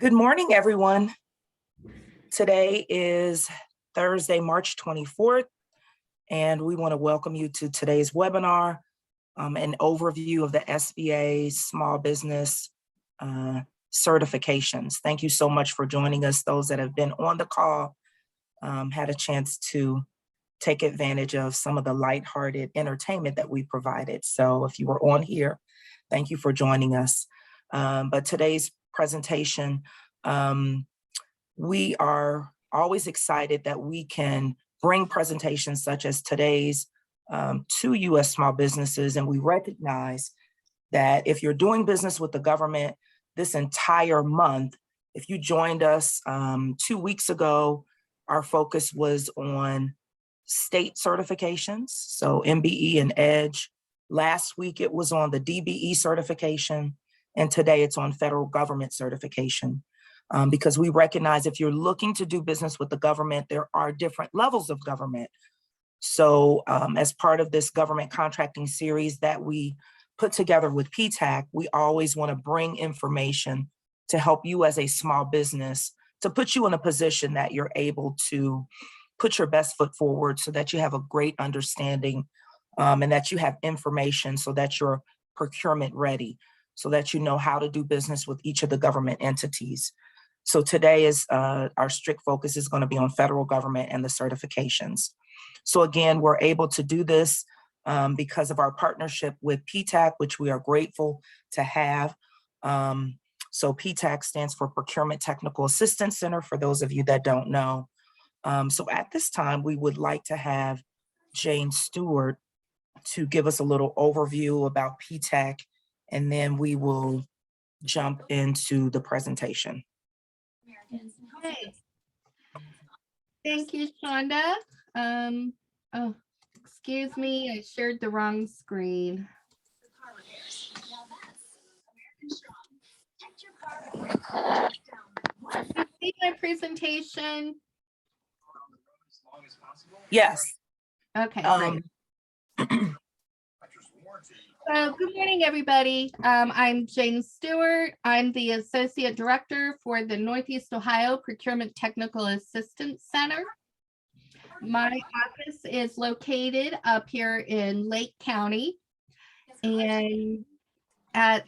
Good morning, everyone. Today is Thursday, March 24th, and we want to welcome you to today's webinar, an overview of the SBA small business certifications. Thank you so much for joining us. Those that have been on the call had a chance to take advantage of some of the lighthearted entertainment that we provided. So if you were on here, thank you for joining us. But today's presentation, we are always excited that we can bring presentations such as today's to U.S. small businesses. And we recognize that if you're doing business with the government this entire month, if you joined us 2 weeks ago, our focus was on state certifications, so MBE and EDGE. Last week, it was on the DBE certification, and today it's on federal government certification. Because we recognize if you're looking to do business with the government, there are different levels of government. So as part of this government contracting series that we put together with PTAC, we always want to bring information to help you as a small business, to put you in a position that you're able to put your best foot forward so that you have a great understanding and that you have information so that you're procurement ready, so that you know how to do business with each of the government entities. So today is our strict focus is going to be on federal government and the certifications. So again, we're able to do this because of our partnership with PTAC, which we are grateful to have. So PTAC stands for Procurement Technical Assistance Center, for those of you that don't know. So at this time, we would like to have Jane Stewart to give us a little overview about PTAC, and then we will jump into the presentation. Okay. Thank you, Shonda. Oh, excuse me, I shared the wrong screen. Can you see my presentation? Yes. Okay, great. So good morning, everybody. I'm Jane Stewart. I'm the Associate Director for the Northeast Ohio Procurement Technical Assistance Center. My office is located up here in Lake County and at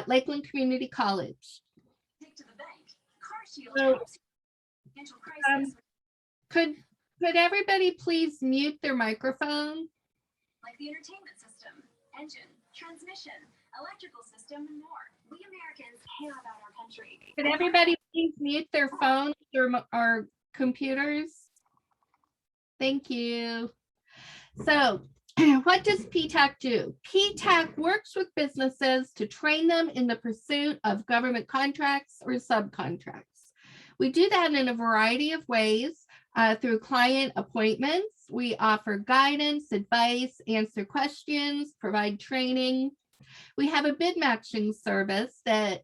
Lakeland Community College. So, could everybody please mute their microphone? Like the entertainment system, engine, transmission, electrical system, and more. We Americans care about our country. Could everybody please mute their phones or computers? Thank you. So what does PTAC do? PTAC works with businesses to train them in the pursuit of government contracts or subcontracts. We do that in a variety of ways through client appointments. We offer guidance, advice, answer questions, provide training. We have a bid matching service that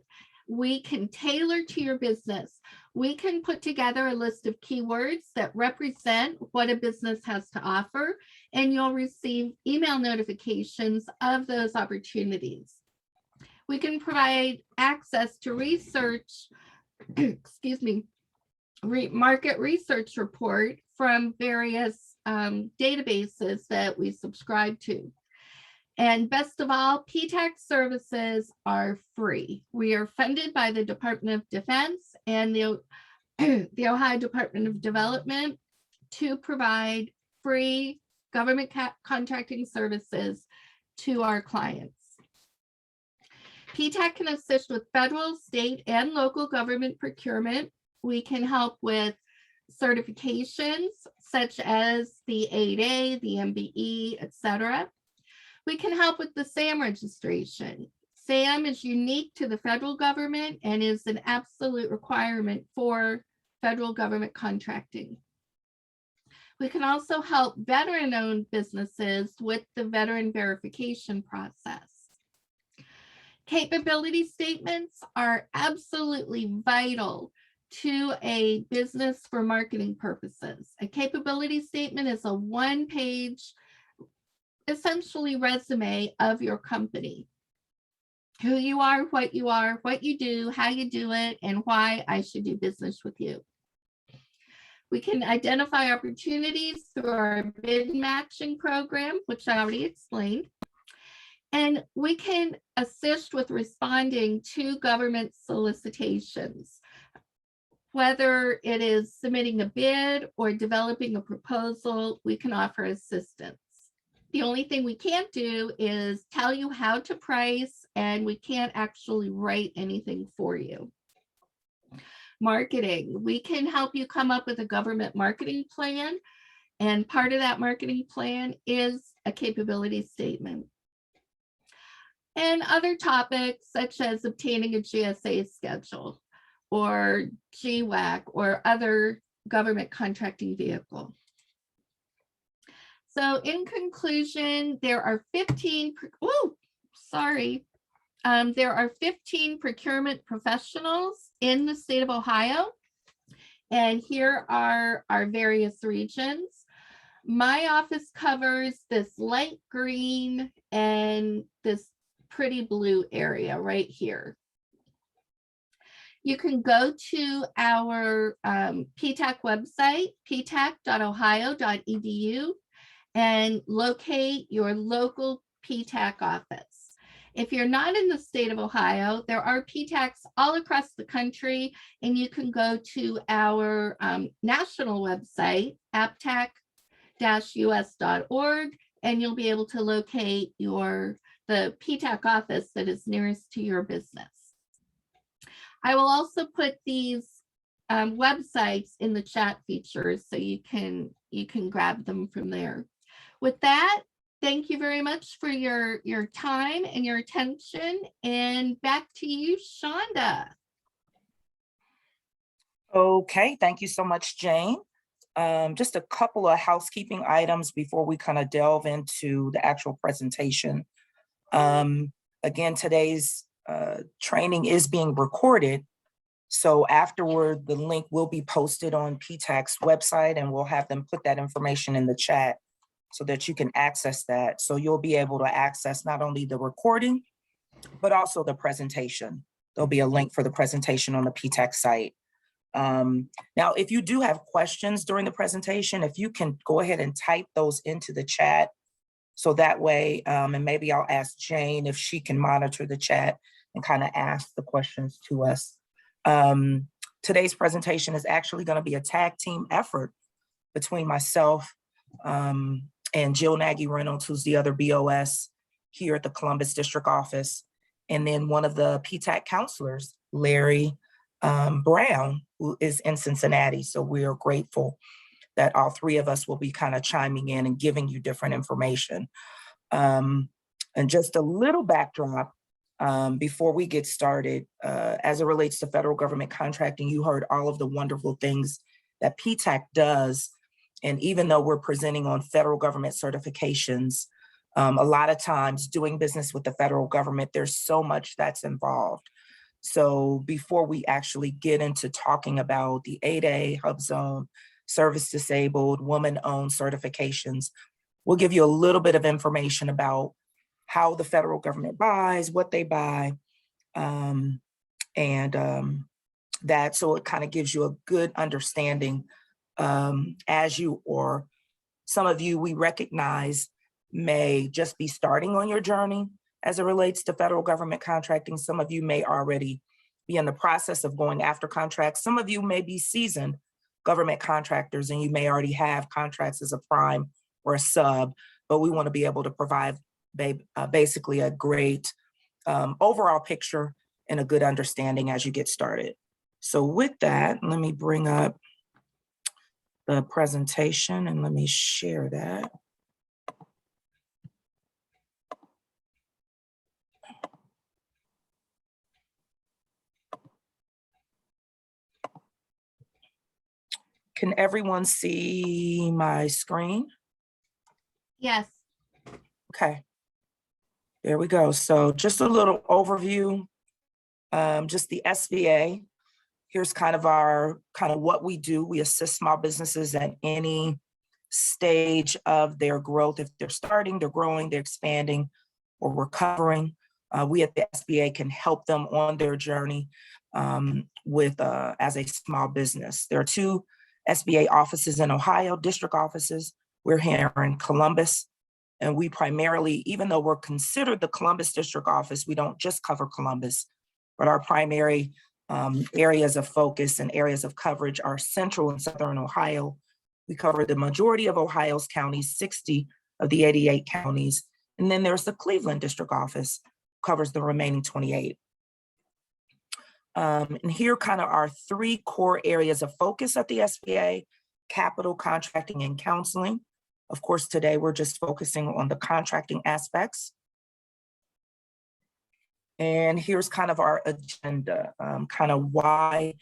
we can tailor to your business. We can put together a list of keywords that represent what a business has to offer, and you'll receive email notifications of those opportunities. We can provide access to research, excuse me, market research report from various databases that we subscribe to. And best of all, PTAC services are free. We are funded by the Department of Defense and the Ohio Department of Development to provide free government contracting services to our clients. PTAC can assist with federal, state, and local government procurement. We can help with certifications such as the 8A, the MBE, etc. We can help with the SAM registration. SAM is unique to the federal government and is an absolute requirement for federal government contracting. We can also help veteran-owned businesses with the veteran verification process. Capability statements are absolutely vital to a business for marketing purposes. A capability statement is a one-page, essentially resume of your company. who you are, what you do, how you do it, and why I should do business with you. We can identify opportunities through our bid matching program, which I already explained. And we can assist with responding to government solicitations. Whether it is submitting a bid or developing a proposal, we can offer assistance. The only thing we can't do is tell you how to price, and we can't actually write anything for you. Marketing, we can help you come up with a government marketing plan, and part of that marketing plan is a capability statement. And other topics such as obtaining a GSA schedule or GWAC or other government contracting vehicle. So in conclusion, there are 15, there are 15 procurement professionals in the state of Ohio. And here are our various regions. My office covers this light green and this pretty blue area right here. You can go to our PTAC website, ptac.ohio.edu, and locate your local PTAC office. If you're not in the state of Ohio, there are PTACs all across the country, and you can go to our national website, aptac-us.org, and you'll be able to locate the PTAC office that is nearest to your business. I will also put these websites in the chat features so you can grab them from there. With that, thank you very much for your time and your attention, and back to you, Shonda. Okay, thank you so much, Jane. Just a couple of housekeeping items before we kind of delve into the actual presentation. Again, today's training is being recorded. So afterward, the link will be posted on PTAC's website, and we'll have them put that information in the chat so that you can access that. So you'll be able to access not only the recording, but also the presentation. There'll be a link for the presentation on the PTAC site. Now, if you do have questions during the presentation, if you can go ahead and type those into the chat, so that way, and maybe I'll ask Jane if she can monitor the chat and kind of ask the questions to us. Today's presentation is actually going to be a tag team effort between myself and Jill Nagy-Reynolds, who's the other BOS here at the Columbus District Office, and then one of the PTAC counselors, Larry Brown, who is in Cincinnati. So we are grateful that all three of us will be kind of chiming in and giving you different information. And just a little backdrop before we get started, as it relates to federal government contracting, you heard all of the wonderful things that PTAC does. And even though we're presenting on federal government certifications, a lot of times doing business with the federal government, there's so much that's involved. So before we actually get into talking about the 8A, HUBZone, service disabled, woman-owned certifications, we'll give you a little bit of information about how the federal government buys, what they buy, and that, so it kind of gives you a good understanding as you, or some of you we recognize may just be starting on your journey as it relates to federal government contracting. Some of you may already be in the process of going after contracts. Some of you may be seasoned government contractors and you may already have contracts as a prime or a sub, but we want to be able to provide basically a great overall picture and a good understanding as you get started. So with that, let me bring up the presentation and let me share that. Can everyone see my screen? Yes. Okay, there we go. So just a little overview, just the SBA. Here's kind of what we do. We assist small businesses at any stage of their growth. If they're starting, they're growing, they're expanding, or recovering. We at the SBA can help them on their journey as a small business. There are 2 SBA offices in Ohio, district offices. We're here in Columbus, and we primarily, even though we're considered the Columbus district office, we don't just cover Columbus, but our primary areas of focus and areas of coverage are central and southern Ohio. We cover the majority of Ohio's counties, 60 of the 88 counties. And then there's the Cleveland district office, covers the remaining 28. And here kind of are 3 core areas of focus at the SBA: capital, contracting, and counseling. Of course, today we're just focusing on the contracting aspects. And here's kind of our agenda, kind of why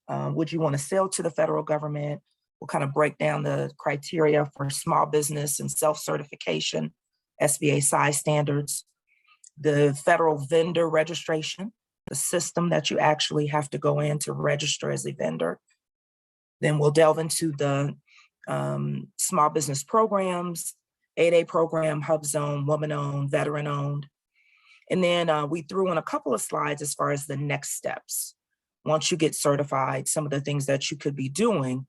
would you want to sell to the federal government? We'll kind of break down the criteria for small business and self-certification, SBA size standards, the federal vendor registration, the system that you actually have to go in to register as a vendor. Then we'll delve into the small business programs, 8A program, HUBZone, woman-owned, veteran-owned. And then we threw in a couple of slides as far as the next steps. Once you get certified, some of the things that you could be doing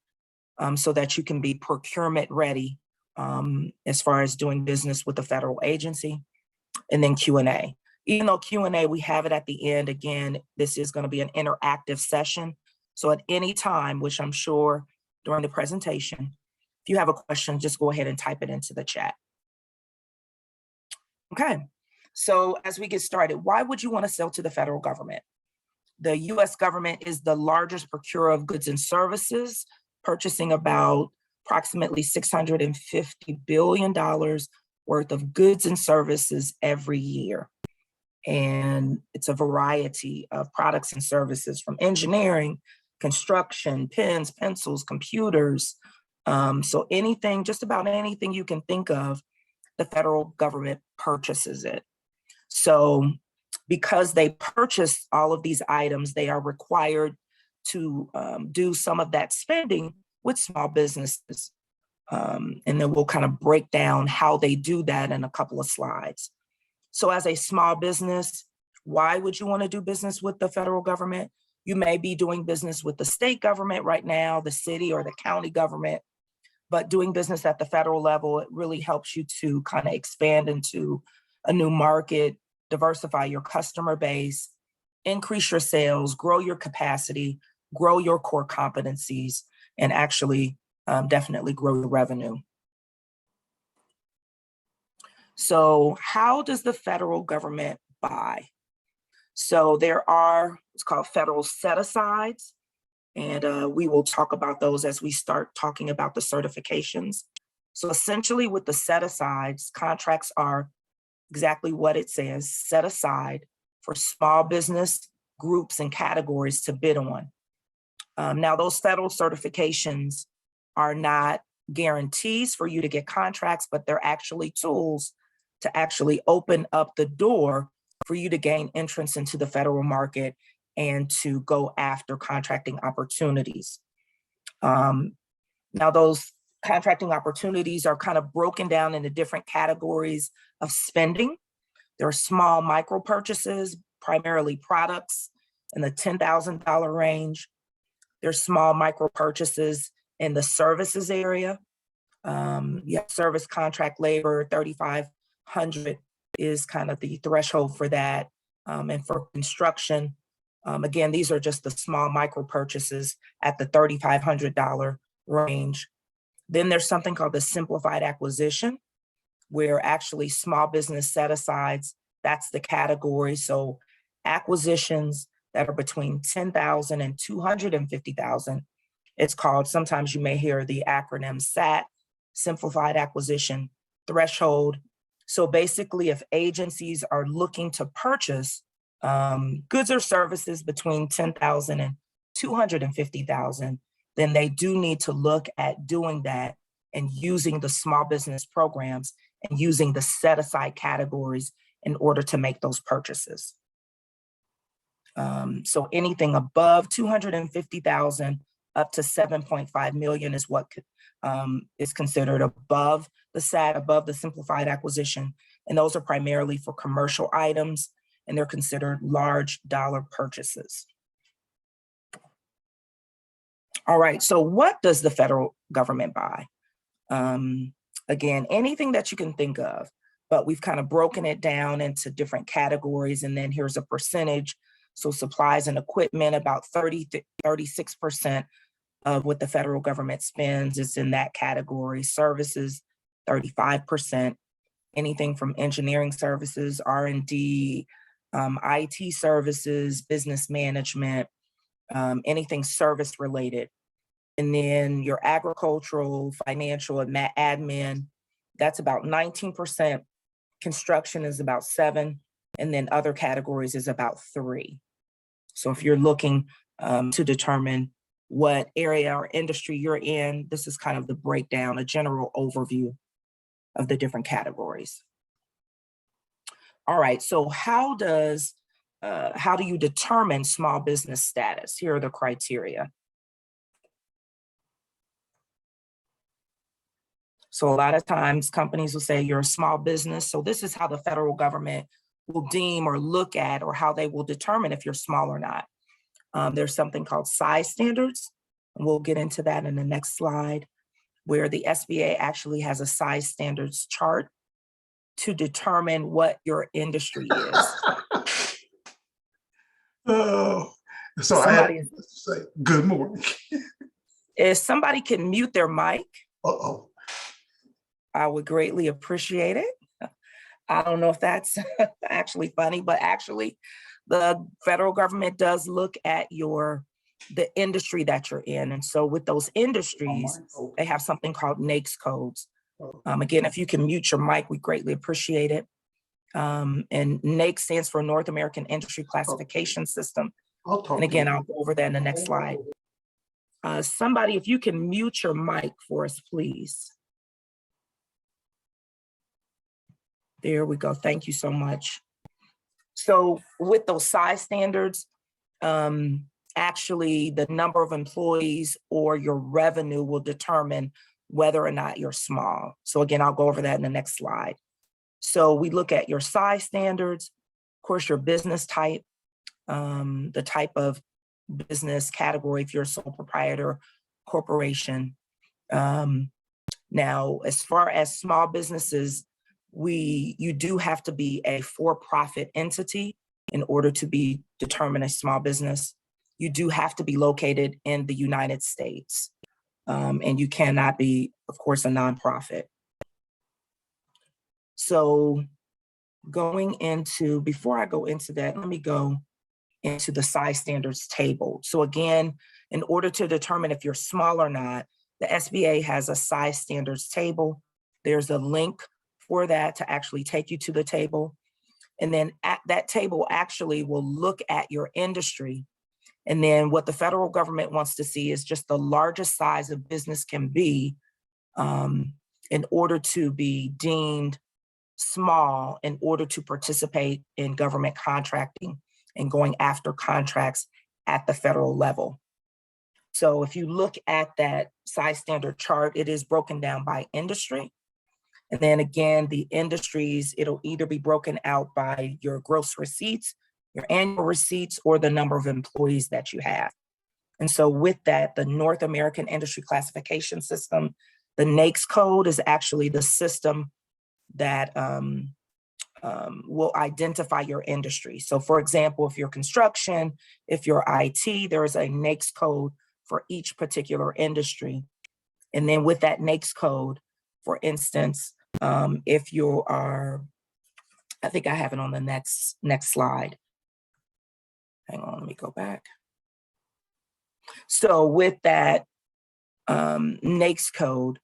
so that you can be procurement ready as far as doing business with the federal agency, and then Q&A. Even though Q&A, we have it at the end, again, this is going to be an interactive session. So at any time, which I'm sure during the presentation, if you have a question, just go ahead and type it into the chat. Okay, so as we get started, why would you want to sell to the federal government? The US government is the largest procurer of goods and services, purchasing about approximately $650 billion worth of goods and services every year. And it's a variety of products and services from engineering, construction, pens, pencils, computers. So anything, just about anything you can think of, the federal government purchases it. So because they purchase all of these items, they are required to do some of that spending with small businesses. And then we'll kind of break down how they do that in a couple of slides. So as a small business, why would you want to do business with the federal government? You may be doing business with the state government right now, the city or the county government, but doing business at the federal level, it really helps you to kind of expand into a new market, diversify your customer base, increase your sales, grow your capacity, grow your core competencies, and actually definitely grow your revenue. So how does the federal government buy? So there are what's called federal set-asides, and we will talk about those as we start talking about the certifications. So essentially with the set-asides, contracts are exactly what it says, set aside for small business groups and categories to bid on. Now those federal certifications are not guarantees for you to get contracts, but they're actually tools to actually open up the door for you to gain entrance into the federal market and to go after contracting opportunities. Now those contracting opportunities are kind of broken down into different categories of spending. There are small micro purchases, primarily products in the $10,000 range. There's small micro purchases in the services area. Service contract labor, 3,500 is kind of the threshold for that. And for construction, again, these are just the small micro purchases at the $3,500 range. Then there's something called the simplified acquisition, where actually small business set-asides, that's the category. So acquisitions that are between 10,000 and 250,000, it's called, sometimes you may hear the acronym SAT, Simplified Acquisition Threshold. So basically, if agencies are looking to purchase goods or services between 10,000 and 250,000, then they do need to look at doing that and using the small business programs and using the set-aside categories in order to make those purchases. So anything above 250,000 up to 7.5 million is what is considered above the SAT, above the simplified acquisition. And those are primarily for commercial items. and they're considered large dollar purchases. All right, so what does the federal government buy? Again, anything that you can think of, but we've kind of broken it down into different categories, and then here's a percentage. So supplies and equipment, about 36% of what the federal government spends is in that category. Services, 35%. Anything from engineering services, R&D, IT services, business management, anything service related. And then your agricultural, financial, and admin, that's about 19%. Construction is about 7%, and then other categories is about 3%. So if you're looking to determine what area or industry you're in, this is kind of the breakdown, a general overview of the different categories. All right, so how do you determine small business status? Here are the criteria. So a lot of times companies will say you're a small business. So this is how the federal government will deem or look at, or how they will determine if you're small or not. There's something called size standards, and we'll get into that in the next slide, where the SBA actually has a size standards chart to determine what your industry is. Oh, so I have to say good morning. If somebody can mute their mic, I would greatly appreciate it. I don't know if that's actually funny, but actually the federal government does look at the industry that you're in. And so with those industries, they have something called NAICS codes. Again, if you can mute your mic, we greatly appreciate it. And NAICS stands for North American Industry Classification System. And again, I'll go over that in the next slide. Somebody, if you can mute your mic for us, please. There we go. Thank you so much. So with those size standards, actually the number of employees or your revenue will determine whether or not you're small. So again, I'll go over that in the next slide. So we look at your size standards, of course, your business type, the type of business category, if you're a sole proprietor, corporation. Now, as far as small businesses, you do have to be a for-profit entity in order to be determined a small business. You do have to be located in the United States, and you cannot be, of course, a nonprofit. So before I go into that, let me go into the size standards table. So again, in order to determine if you're small or not, the SBA has a size standards table. There's a link for that to actually take you to the table. And then that table actually will look at your industry. And then what the federal government wants to see is just the largest size a business can be in order to be deemed small, in order to participate in government contracting and going after contracts at the federal level. So if you look at that size standard chart, it is broken down by industry. And then again, the industries, it'll either be broken out by your gross receipts, your annual receipts, or the number of employees that you have. And so with that, the North American Industry Classification System, the NAICS code is actually the system that will identify your industry. So for example, if you're construction, if you're IT, there is a NAICS code for each particular industry. And then with that NAICS code, for instance, if you are, I think I have it on the next slide. Hang on, let me go back. So with that NAICS code,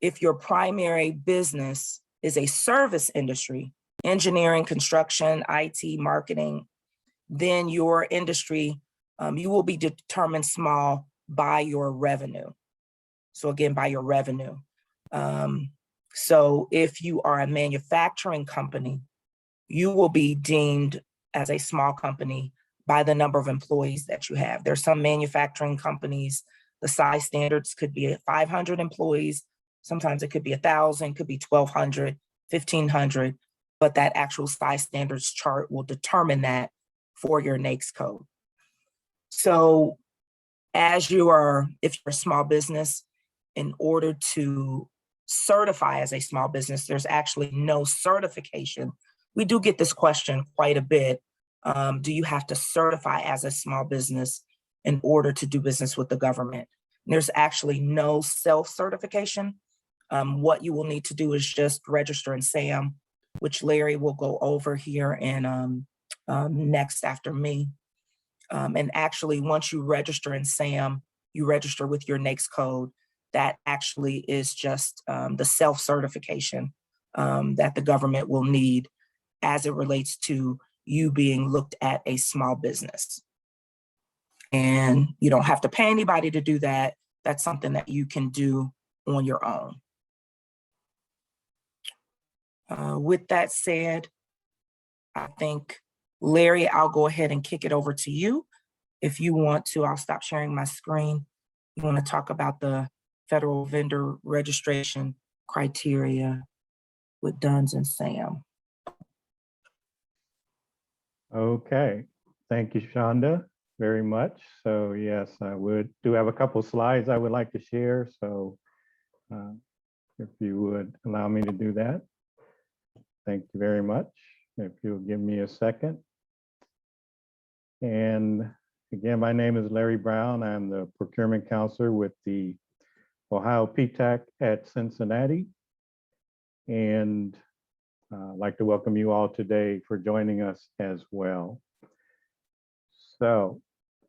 if your primary business is a service industry, engineering, construction, IT, marketing, then your industry, you will be determined small by your revenue. So again, by your revenue. So if you are a manufacturing company, you will be deemed as a small company by the number of employees that you have. There's some manufacturing companies, the size standards could be 500 employees. Sometimes it could be 1,000, could be 1,200, 1,500. but that actual size standards chart will determine that for your NAICS code. So if you're a small business, in order to certify as a small business, there's actually no certification. We do get this question quite a bit. Do you have to certify as a small business in order to do business with the government? There's actually no self-certification. What you will need to do is just register in SAM, which Larry will go over here in next after me. And actually, once you register in SAM, you register with your NAICS code. That actually is just the self-certification that the government will need as it relates to you being looked at a small business. And you don't have to pay anybody to do that. That's something that you can do on your own. With that said, I think, Larry, I'll go ahead and kick it over to you. If you want to, I'll stop sharing my screen. You want to talk about the federal vendor registration criteria with DUNS and SAM. Okay, thank you, Shonda, very much. So yes, I do have a couple slides I would like to share. So if you would allow me to do that. Thank you very much. If you'll give me a second. And again, my name is Larry Brown. I'm the procurement counselor with the Ohio PTAC at Cincinnati. And I'd like to welcome you all today for joining us as well. So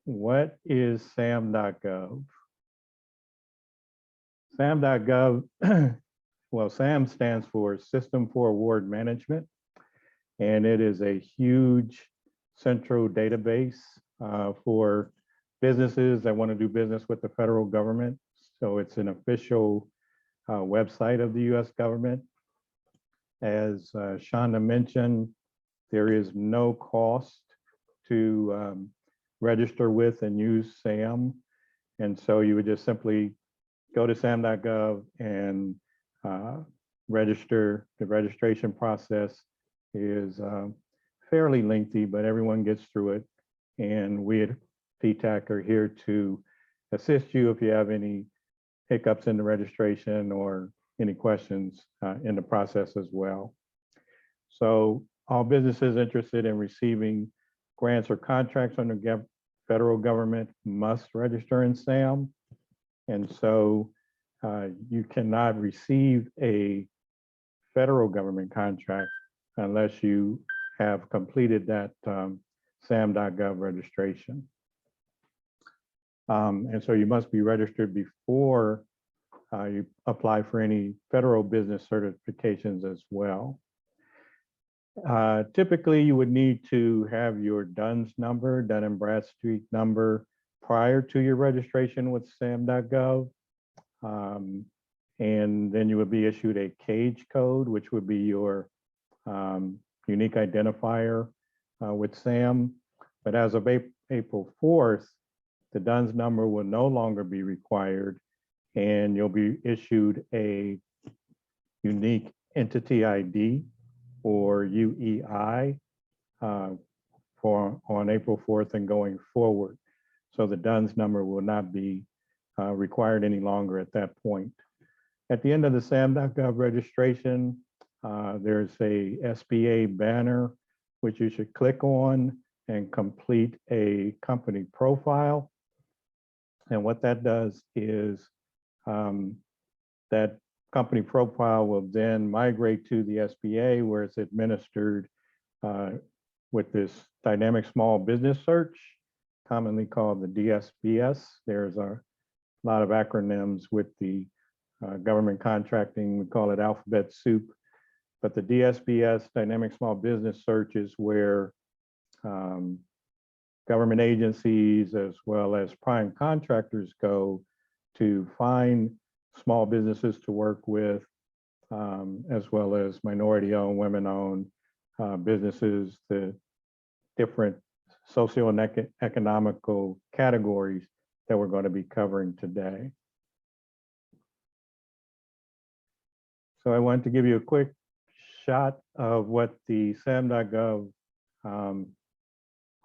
what is SAM.gov? SAM.gov, well, SAM stands for System for Award Management, and it is a huge central database for businesses that want to do business with the federal government. So it's an official website of the US government. As Shonda mentioned, there is no cost to register with and use SAM. And so you would just simply go to SAM.gov and register. The registration process is fairly lengthy, but everyone gets through it. And we at PTAC are here to assist you if you have any hiccups in the registration or any questions in the process as well. So all businesses interested in receiving grants or contracts under federal government must register in SAM. And so you cannot receive a federal government contract unless you have completed that SAM.gov registration. And so you must be registered before you apply for any federal business certifications as well. Typically, you would need to have your DUNS number, Dun & Bradstreet number, prior to your registration with SAM.gov. And then you would be issued a CAGE code, which would be your unique identifier with SAM. But as of April 4th, the DUNS number will no longer be required, and you'll be issued a unique entity ID or UEI on April 4th and going forward. So the DUNS number will not be required any longer at that point. At the end of the SAM.gov registration, there's a SBA banner, which you should click on and complete a company profile. And what that does is that company profile will then migrate to the SBA, where it's administered with this dynamic small business search, commonly called the DSBS. There's a lot of acronyms with the government contracting. We call it alphabet soup. But the DSBS, Dynamic Small Business Search, is where government agencies as well as prime contractors go to find small businesses to work with, as well as minority-owned, women-owned businesses, the different socio-economical categories that we're going to be covering today. So I wanted to give you a quick snapshot of what the sam.gov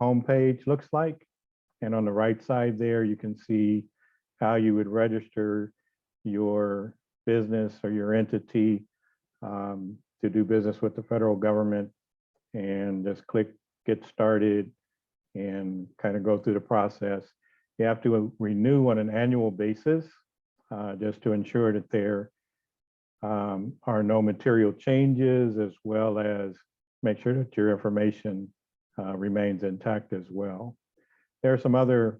homepage looks like. And on the right side there, you can see how you would register your business or your entity to do business with the federal government, and just click get started and kind of go through the process. You have to renew on an annual basis just to ensure that there are no material changes, as well as make sure that your information remains intact as well. There are some other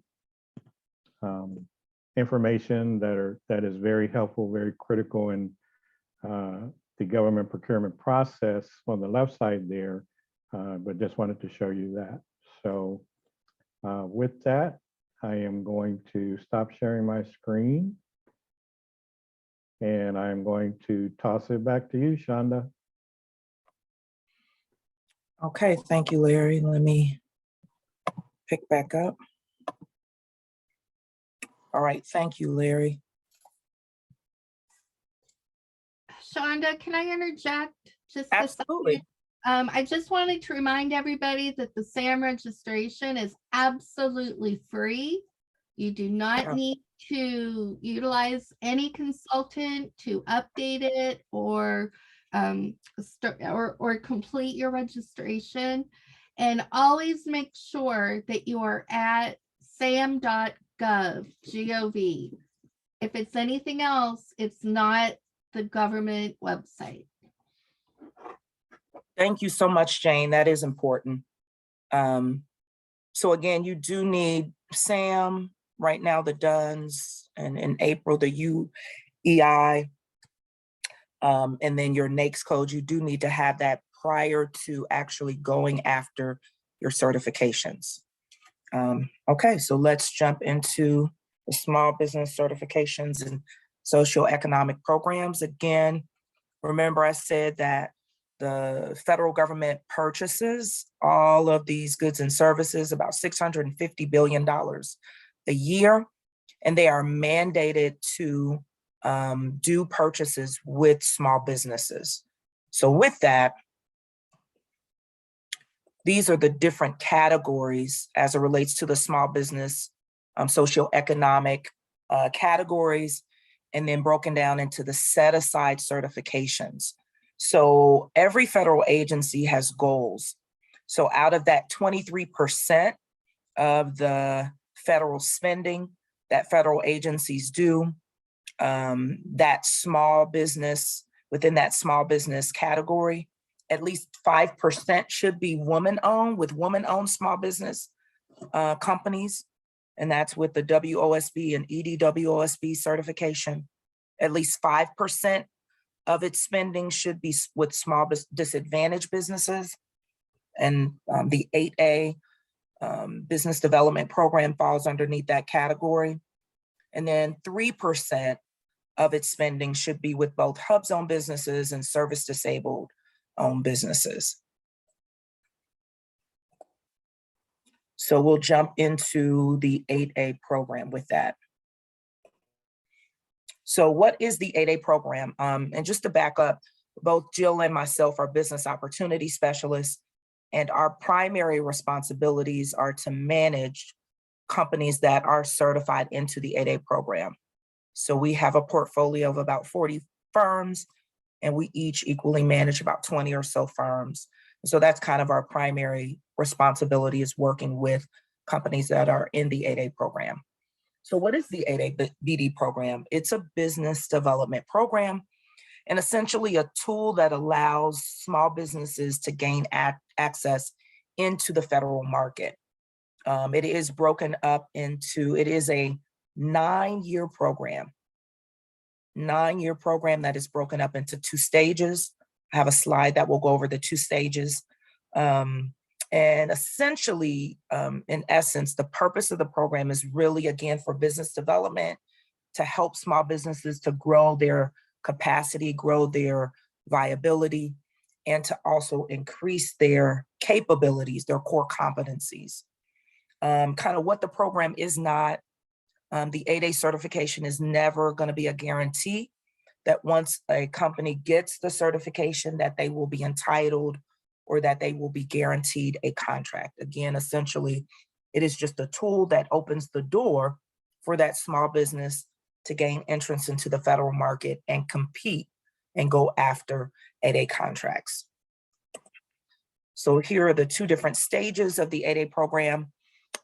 information that is very helpful, very critical in the government procurement process on the left side there, but just wanted to show you that. So with that, I am going to stop sharing my screen, and I'm going to toss it back to you, Shonda. Okay, thank you, Larry. Let me pick back up. All right, thank you, Larry. Shonda, can I interject just a Absolutely. second? I just wanted to remind everybody that the SAM registration is absolutely free. You do not Yeah. need to utilize any consultant to update it or complete your registration. And always make sure that you are at sam.gov, G-O-V. If it's anything else, it's not the government website. Thank you so much, Jane. That is important. So again, you do need SAM, right now the DUNS, and in April, the UEI, and then your NAICS code. You do need to have that prior to actually going after your certifications. Okay, so let's jump into the small business certifications and socioeconomic programs. Again, remember I said that the federal government purchases all of these goods and services, about $650 billion a year, and they are mandated to do purchases with small businesses. So with that, these are the different categories as it relates to the small business socioeconomic categories, and then broken down into the set aside certifications. So every federal agency has goals. So out of that 23% of the federal spending that federal agencies do, that small business, within that small business category, at least 5% should be woman-owned, with woman-owned small business companies. And that's with the WOSB and EDWOSB certification. At least 5% of its spending should be with small disadvantaged businesses. And the 8A business development program falls underneath that category. And then 3% of its spending should be with both HUBZone businesses and service disabled owned businesses. So we'll jump into the 8A program with that. So what is the 8A program? And just to back up, both Jill and myself are business opportunity specialists, and our primary responsibilities are to manage companies that are certified into the 8A program. So we have a portfolio of about 40 firms, and we each equally manage about 20 or so firms. So that's kind of our primary responsibility, is working with companies that are in the 8A program. So what is the 8A BD program? It's a business development program, and essentially a tool that allows small businesses to gain access into the federal market. It is broken up into, it is a 9-year program. 9-year program that is broken up into 2 stages. I have a slide that will go over the 2 stages. And essentially, in essence, the purpose of the program is really, again, for business development, to help small businesses to grow their capacity, grow their viability, and to also increase their capabilities, their core competencies. Kind of what the program is not. The 8A certification is never going to be a guarantee. that once a company gets the certification that they will be entitled or that they will be guaranteed a contract. Again, essentially, it is just a tool that opens the door for that small business to gain entrance into the federal market and compete and go after 8A contracts. So here are the two different stages of the 8A program.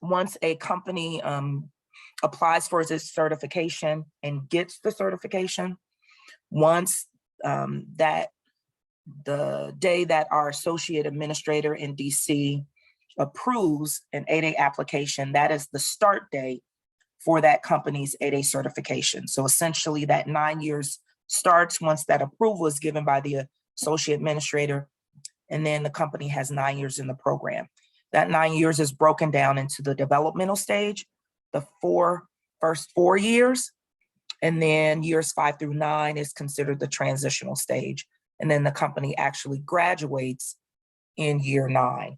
Once a company applies for its certification and gets the certification, once the day that our associate administrator in DC approves an 8A application, that is the start date for that company's 8A certification. So essentially that 9 years starts once that approval is given by the associate administrator, and then the company has 9 years in the program. That 9 years is broken down into the developmental stage, the first 4 years, and then years 5 through 9 is considered the transitional stage. And then the company actually graduates in year 9.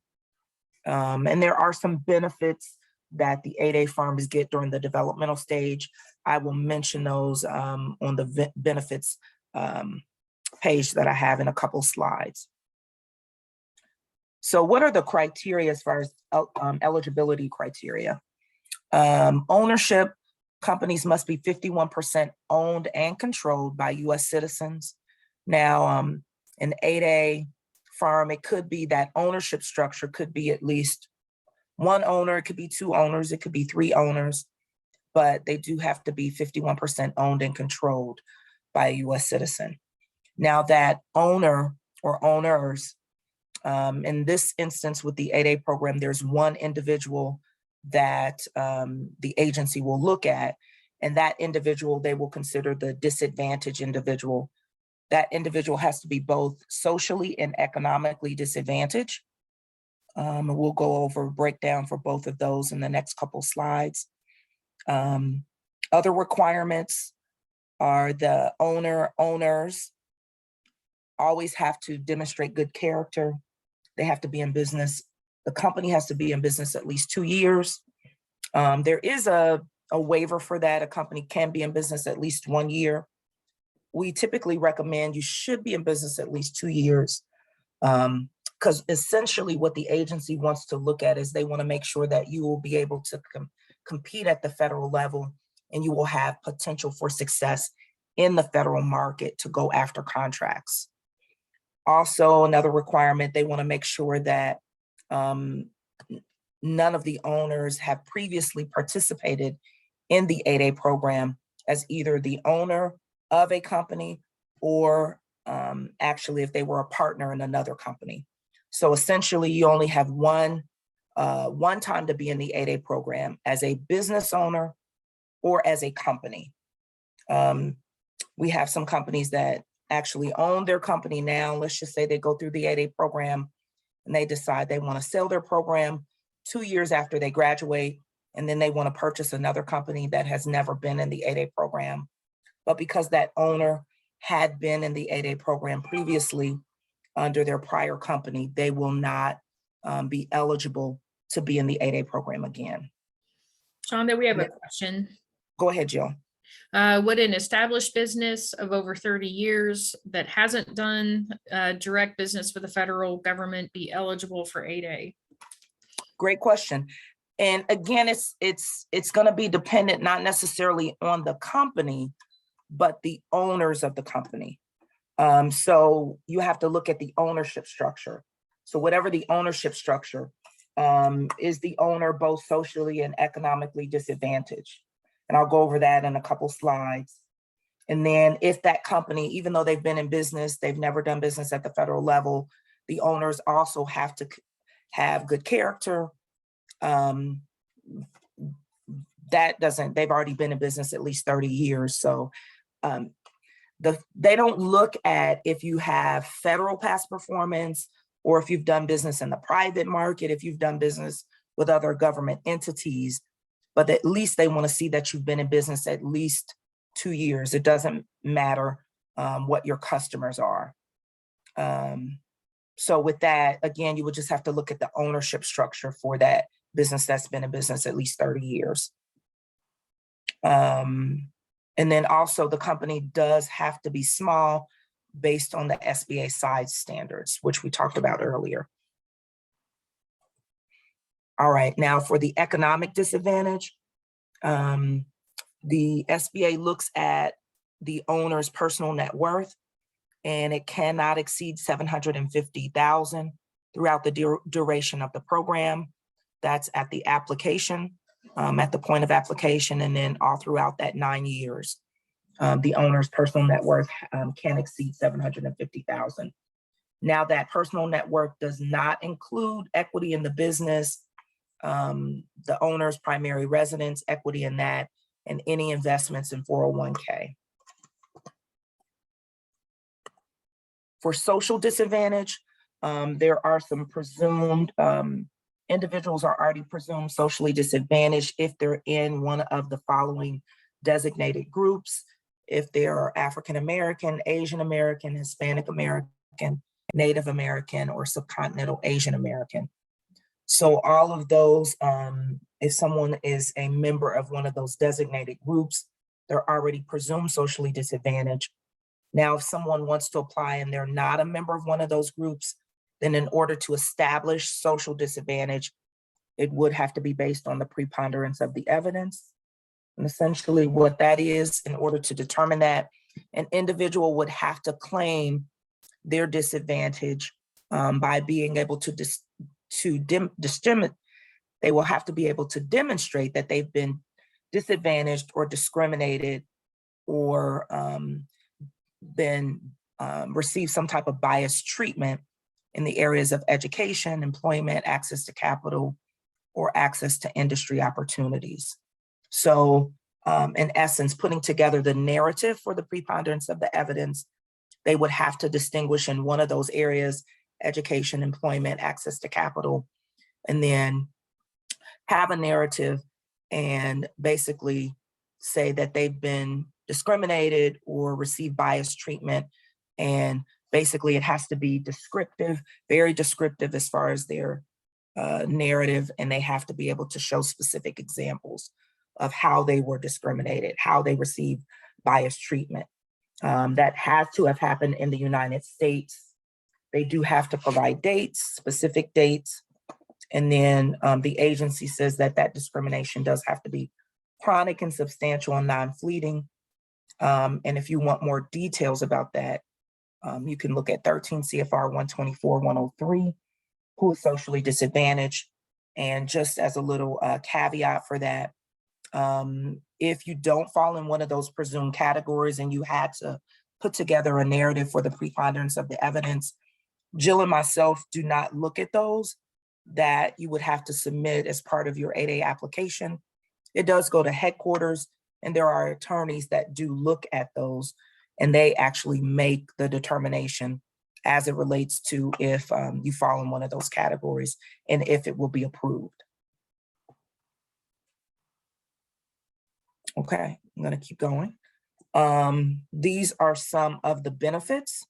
And there are some benefits that the 8A firms get during the developmental stage. I will mention those on the benefits page that I have in a couple slides. So what are the criteria as far as eligibility criteria? Ownership, companies must be 51% owned and controlled by US citizens. Now, an 8A firm, it could be that ownership structure could be at least one owner, it could be 2 owners, it could be 3 owners, but they do have to be 51% owned and controlled by a US citizen. Now that owner or owners, in this instance with the 8A program, there's one individual that the agency will look at, and that individual, they will consider the disadvantaged individual. That individual has to be both socially and economically disadvantaged. We'll go over breakdown for both of those in the next couple slides. Other requirements are the owners always have to demonstrate good character. They have to be in business. The company has to be in business at least 2 years. There is a waiver for that. A company can be in business at least 1 year. We typically recommend you should be in business at least 2 years, because essentially what the agency wants to look at is they want to make sure that you will be able to compete at the federal level, and you will have potential for success in the federal market to go after contracts. Also, another requirement, they want to make sure that none of the owners have previously participated in the 8A program as either the owner of a company or actually if they were a partner in another company. So essentially you only have one time to be in the 8A program as a business owner or as a company. We have some companies that actually own their company now. Let's just say they go through the 8A program and they decide they want to sell their program 2 years after they graduate, and then they want to purchase another company that has never been in the 8A program. But because that owner had been in the 8A program previously under their prior company, they will not be eligible to be in the 8A program again. Shonda, we have a question. Go ahead, Jill. Would an established business of over 30 years that hasn't done direct business with the federal government be eligible for 8A? Great question. And again, it's going to be dependent not necessarily on the company, but the owners of the company. So you have to look at the ownership structure. So whatever the ownership structure, is the owner both socially and economically disadvantaged? And I'll go over that in a couple slides. And then if that company, even though they've been in business, they've never done business at the federal level, the owners also have to have good character. They've already been in business at least 30 years. So they don't look at if you have federal past performance or if you've done business in the private market, if you've done business with other government entities, but at least they want to see that you've been in business at least 2 years. It doesn't matter what your customers are. So with that, again, you would just have to look at the ownership structure for that business that's been in business at least 30 years. And then also the company does have to be small based on the SBA size standards, which we talked about earlier. All right, now for the economic disadvantage, the SBA looks at the owner's personal net worth, and it cannot exceed $750,000 throughout the duration of the program. That's at the application, at the point of application, and then all throughout that 9 years. The owner's personal net worth can exceed $750,000. Now that personal net worth does not include equity in the business, the owner's primary residence, equity in that, and any investments in 401k. For social disadvantage, there are some presumed, individuals are already presumed socially disadvantaged if they're in one of the following designated groups. If they're African American, Asian American, Hispanic American, Native American, or subcontinental Asian American. So all of those, if someone is a member of one of those designated groups, they're already presumed socially disadvantaged. Now, if someone wants to apply and they're not a member of one of those groups, then in order to establish social disadvantage, it would have to be based on the preponderance of the evidence. And essentially what that is, in order to determine that, an individual would have to claim their disadvantage by being able to they will have to be able to demonstrate that they've been disadvantaged or discriminated or received some type of biased treatment in the areas of education, employment, access to capital, or access to industry opportunities. So in essence, putting together the narrative for the preponderance of the evidence, they would have to distinguish in one of those areas, education, employment, access to capital, and then have a narrative and basically say that they've been discriminated or received biased treatment. And basically it has to be descriptive, very descriptive as far as their narrative, and they have to be able to show specific examples of how they were discriminated, how they received biased treatment. That has to have happened in the United States. They do have to provide dates, specific dates. And then the agency says that that discrimination does have to be chronic and substantial and non-fleeting. And if you want more details about that, you can look at 13 CFR 124-103, who is socially disadvantaged. And just as a little caveat for that, if you don't fall in one of those presumed categories and you had to put together a narrative for the preponderance of the evidence, Jill and myself do not look at those that you would have to submit as part of your 8A application. It does go to headquarters, and there are attorneys that do look at those, and they actually make the determination as it relates to if you fall in one of those categories and if it will be approved. Okay, I'm gonna keep going. These are some of the benefits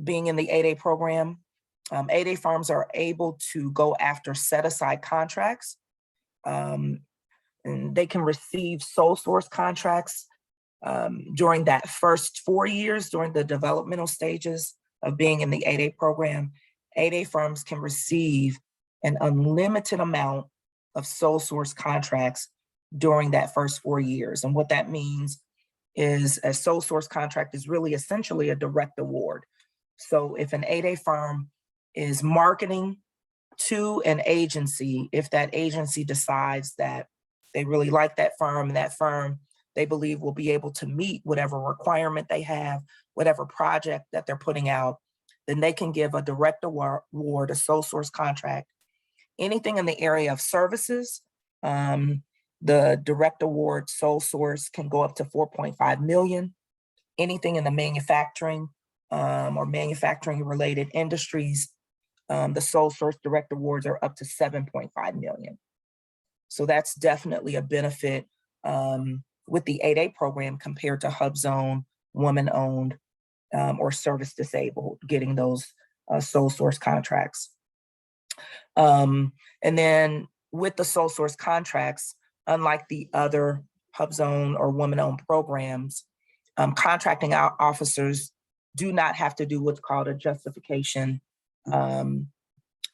being in the 8A program. 8A firms are able to go after set-aside contracts. And they can receive sole source contracts during that first 4 years, during the developmental stages of being in the 8A program. 8A firms can receive an unlimited amount of sole source contracts during that first 4 years. And what that means is a sole source contract is really essentially a direct award. So if an 8A firm is marketing to an agency, if that agency decides that they really like that firm and that firm they believe will be able to meet whatever requirement they have, whatever project that they're putting out, then they can give a direct award, a sole source contract. Anything in the area of services, the direct award sole source can go up to 4.5 million. Anything in the manufacturing or manufacturing related industries, the sole source direct awards are up to 7.5 million. So that's definitely a benefit with the 8A program compared to HUBZone, woman-owned, or service disabled, getting those sole source contracts. And then with the sole source contracts, unlike the other HUBZone or women-owned programs, contracting out officers do not have to do what's called a justification.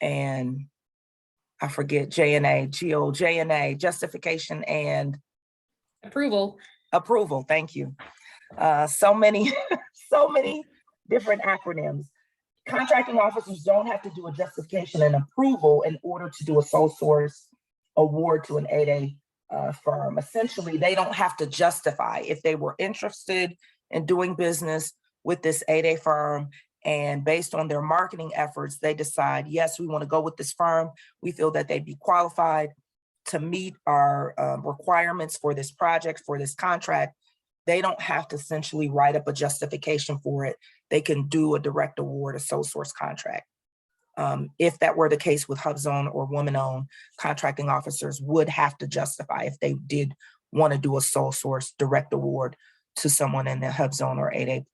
And I forget J&A, justification and Approval. approval. Thank you. So many, so many different acronyms. Contracting officers don't have to do a justification and approval in order to do a sole source award to an 8A firm. Essentially, they don't have to justify if they were interested in doing business with this 8A firm, and based on their marketing efforts, they decide, yes, we want to go with this firm. We feel that they'd be qualified to meet our requirements for this project, for this contract. They don't have to essentially write up a justification for it. They can do a direct award, a sole source contract. If that were the case with HUBZone or women-owned, contracting officers would have to justify if they did want to do a sole source direct award to someone in the HUBZone or 8A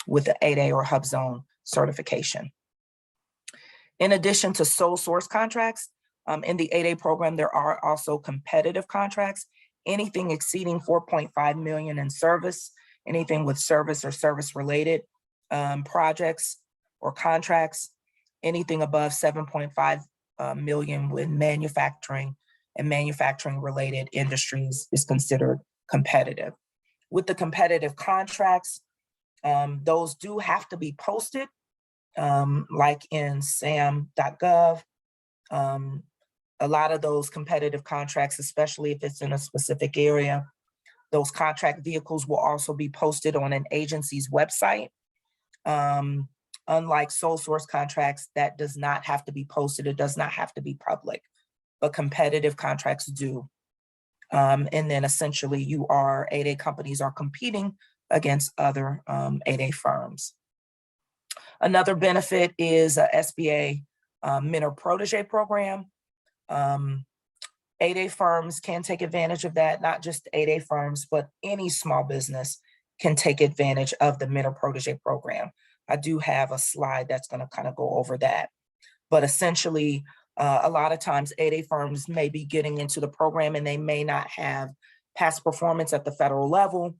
with the 8A or HUBZone certification. In addition to sole source contracts, in the 8A program, there are also competitive contracts. Anything exceeding 4.5 million in service, anything with service or service related projects or contracts, anything above 7.5 million with manufacturing and manufacturing related industries is considered competitive. With the competitive contracts, those do have to be posted, like in sam.gov. A lot of those competitive contracts, especially if it's in a specific area, those contract vehicles will also be posted on an agency's website. Unlike sole source contracts, that does not have to be posted. It does not have to be public, but competitive contracts do. And then essentially 8A companies are competing against other 8A firms. Another benefit is a SBA mentor protege program. 8A firms can take advantage of that, not just 8A firms, but any small business can take advantage of the mentor protege program. I do have a slide that's going to kind of go over that. But essentially, a lot of times 8A firms may be getting into the program and they may not have past performance at the federal level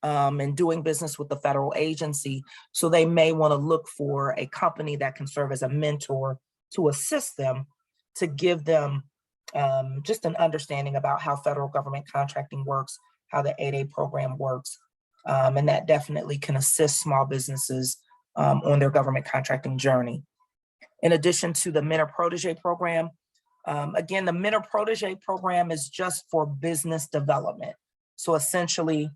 and doing business with the federal agency. So they may want to look for a company that can serve as a mentor to assist them, to give them just an understanding about how federal government contracting works, how the 8A program works. And that definitely can assist small businesses on their government contracting journey. In addition to the mentor protege program, again, the mentor protege program is just for business development. So essentially,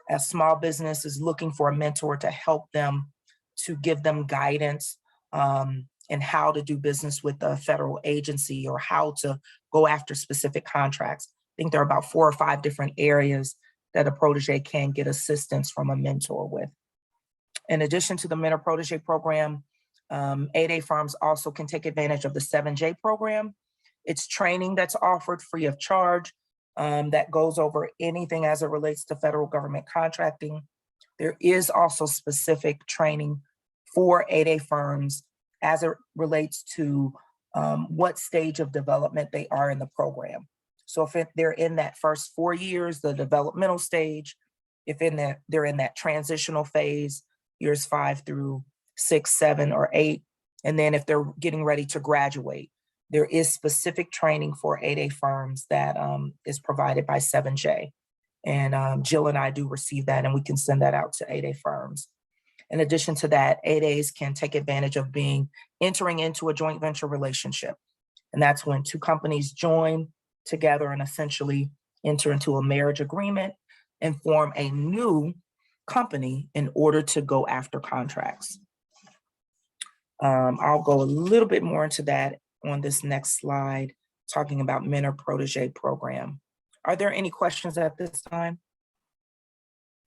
a small business is looking for a mentor to help them, to give them guidance and how to do business with a federal agency or how to go after specific contracts. I think there are about 4 or 5 different areas that a protege can get assistance from a mentor with. In addition to the mentor protege program, 8A firms also can take advantage of the 7J program. It's training that's offered free of charge that goes over anything as it relates to federal government contracting. There is also specific training for 8A firms as it relates to what stage of development they are in the program. So if they're in that first 4 years, the developmental stage, if they're in that transitional phase, years 5 through 6, 7, or 8, and then if they're getting ready to graduate, there is specific training for 8A firms that is provided by 7J. And Jill and I do receive that, and we can send that out to 8A firms. In addition to that, 8As can take advantage of entering into a joint venture relationship. And that's when 2 companies join together and essentially enter into a marriage agreement and form a new company in order to go after contracts. I'll go a little bit more into that on this next slide, talking about mentor protege program. Are there any questions at this time?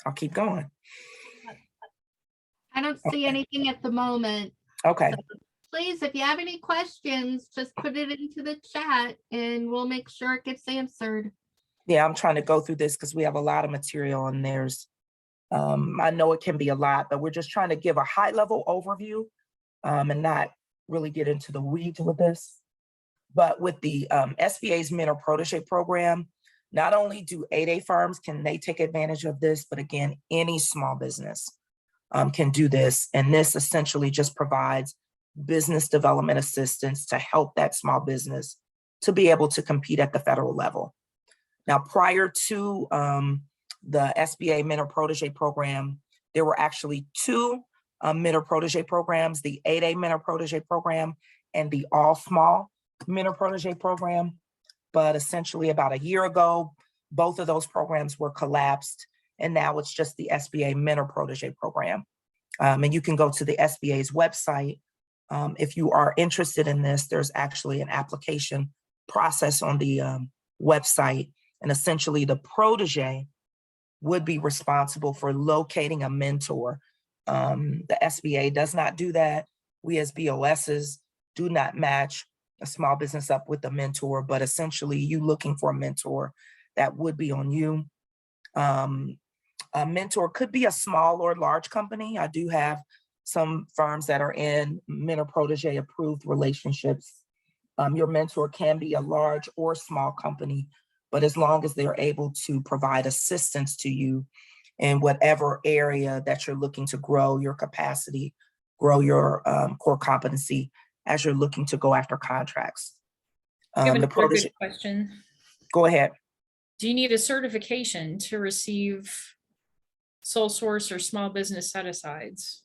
I'll keep going. I don't see anything at the moment. Okay. So please, if you have any questions, just put it into the chat and we'll make sure it gets answered. Yeah, I'm trying to go through this because we have a lot of material and there's, I know it can be a lot, but we're just trying to give a high level overview and not really get into the weeds with this. But with the SBA's mentor protege program, Not only do 8A firms, can they take advantage of this, but again, any small business can do this. And this essentially just provides business development assistance to help that small business to be able to compete at the federal level. Now, prior to the SBA mentor protege program, there were actually two mentor protege programs, the 8A mentor protege program and the all small mentor protege program. But essentially about a year ago, both of those programs were collapsed, and now it's just the SBA mentor protege program. And you can go to the SBA's website. If you are interested in this, there's actually an application process on the website. And essentially the protege would be responsible for locating a mentor. The SBA does not do that. We as BOSs do not match a small business up with a mentor, but essentially you looking for a mentor, that would be on you. A mentor could be a small or large company. I do have some firms that are in mentor protege approved relationships. Your mentor can be a large or small company, but as long as they're able to provide assistance to you in whatever area that you're looking to grow your capacity, grow your core competency as you're looking to go after contracts. I have The another protege, good question. go ahead. Do you need a certification to receive sole source or small business set-asides?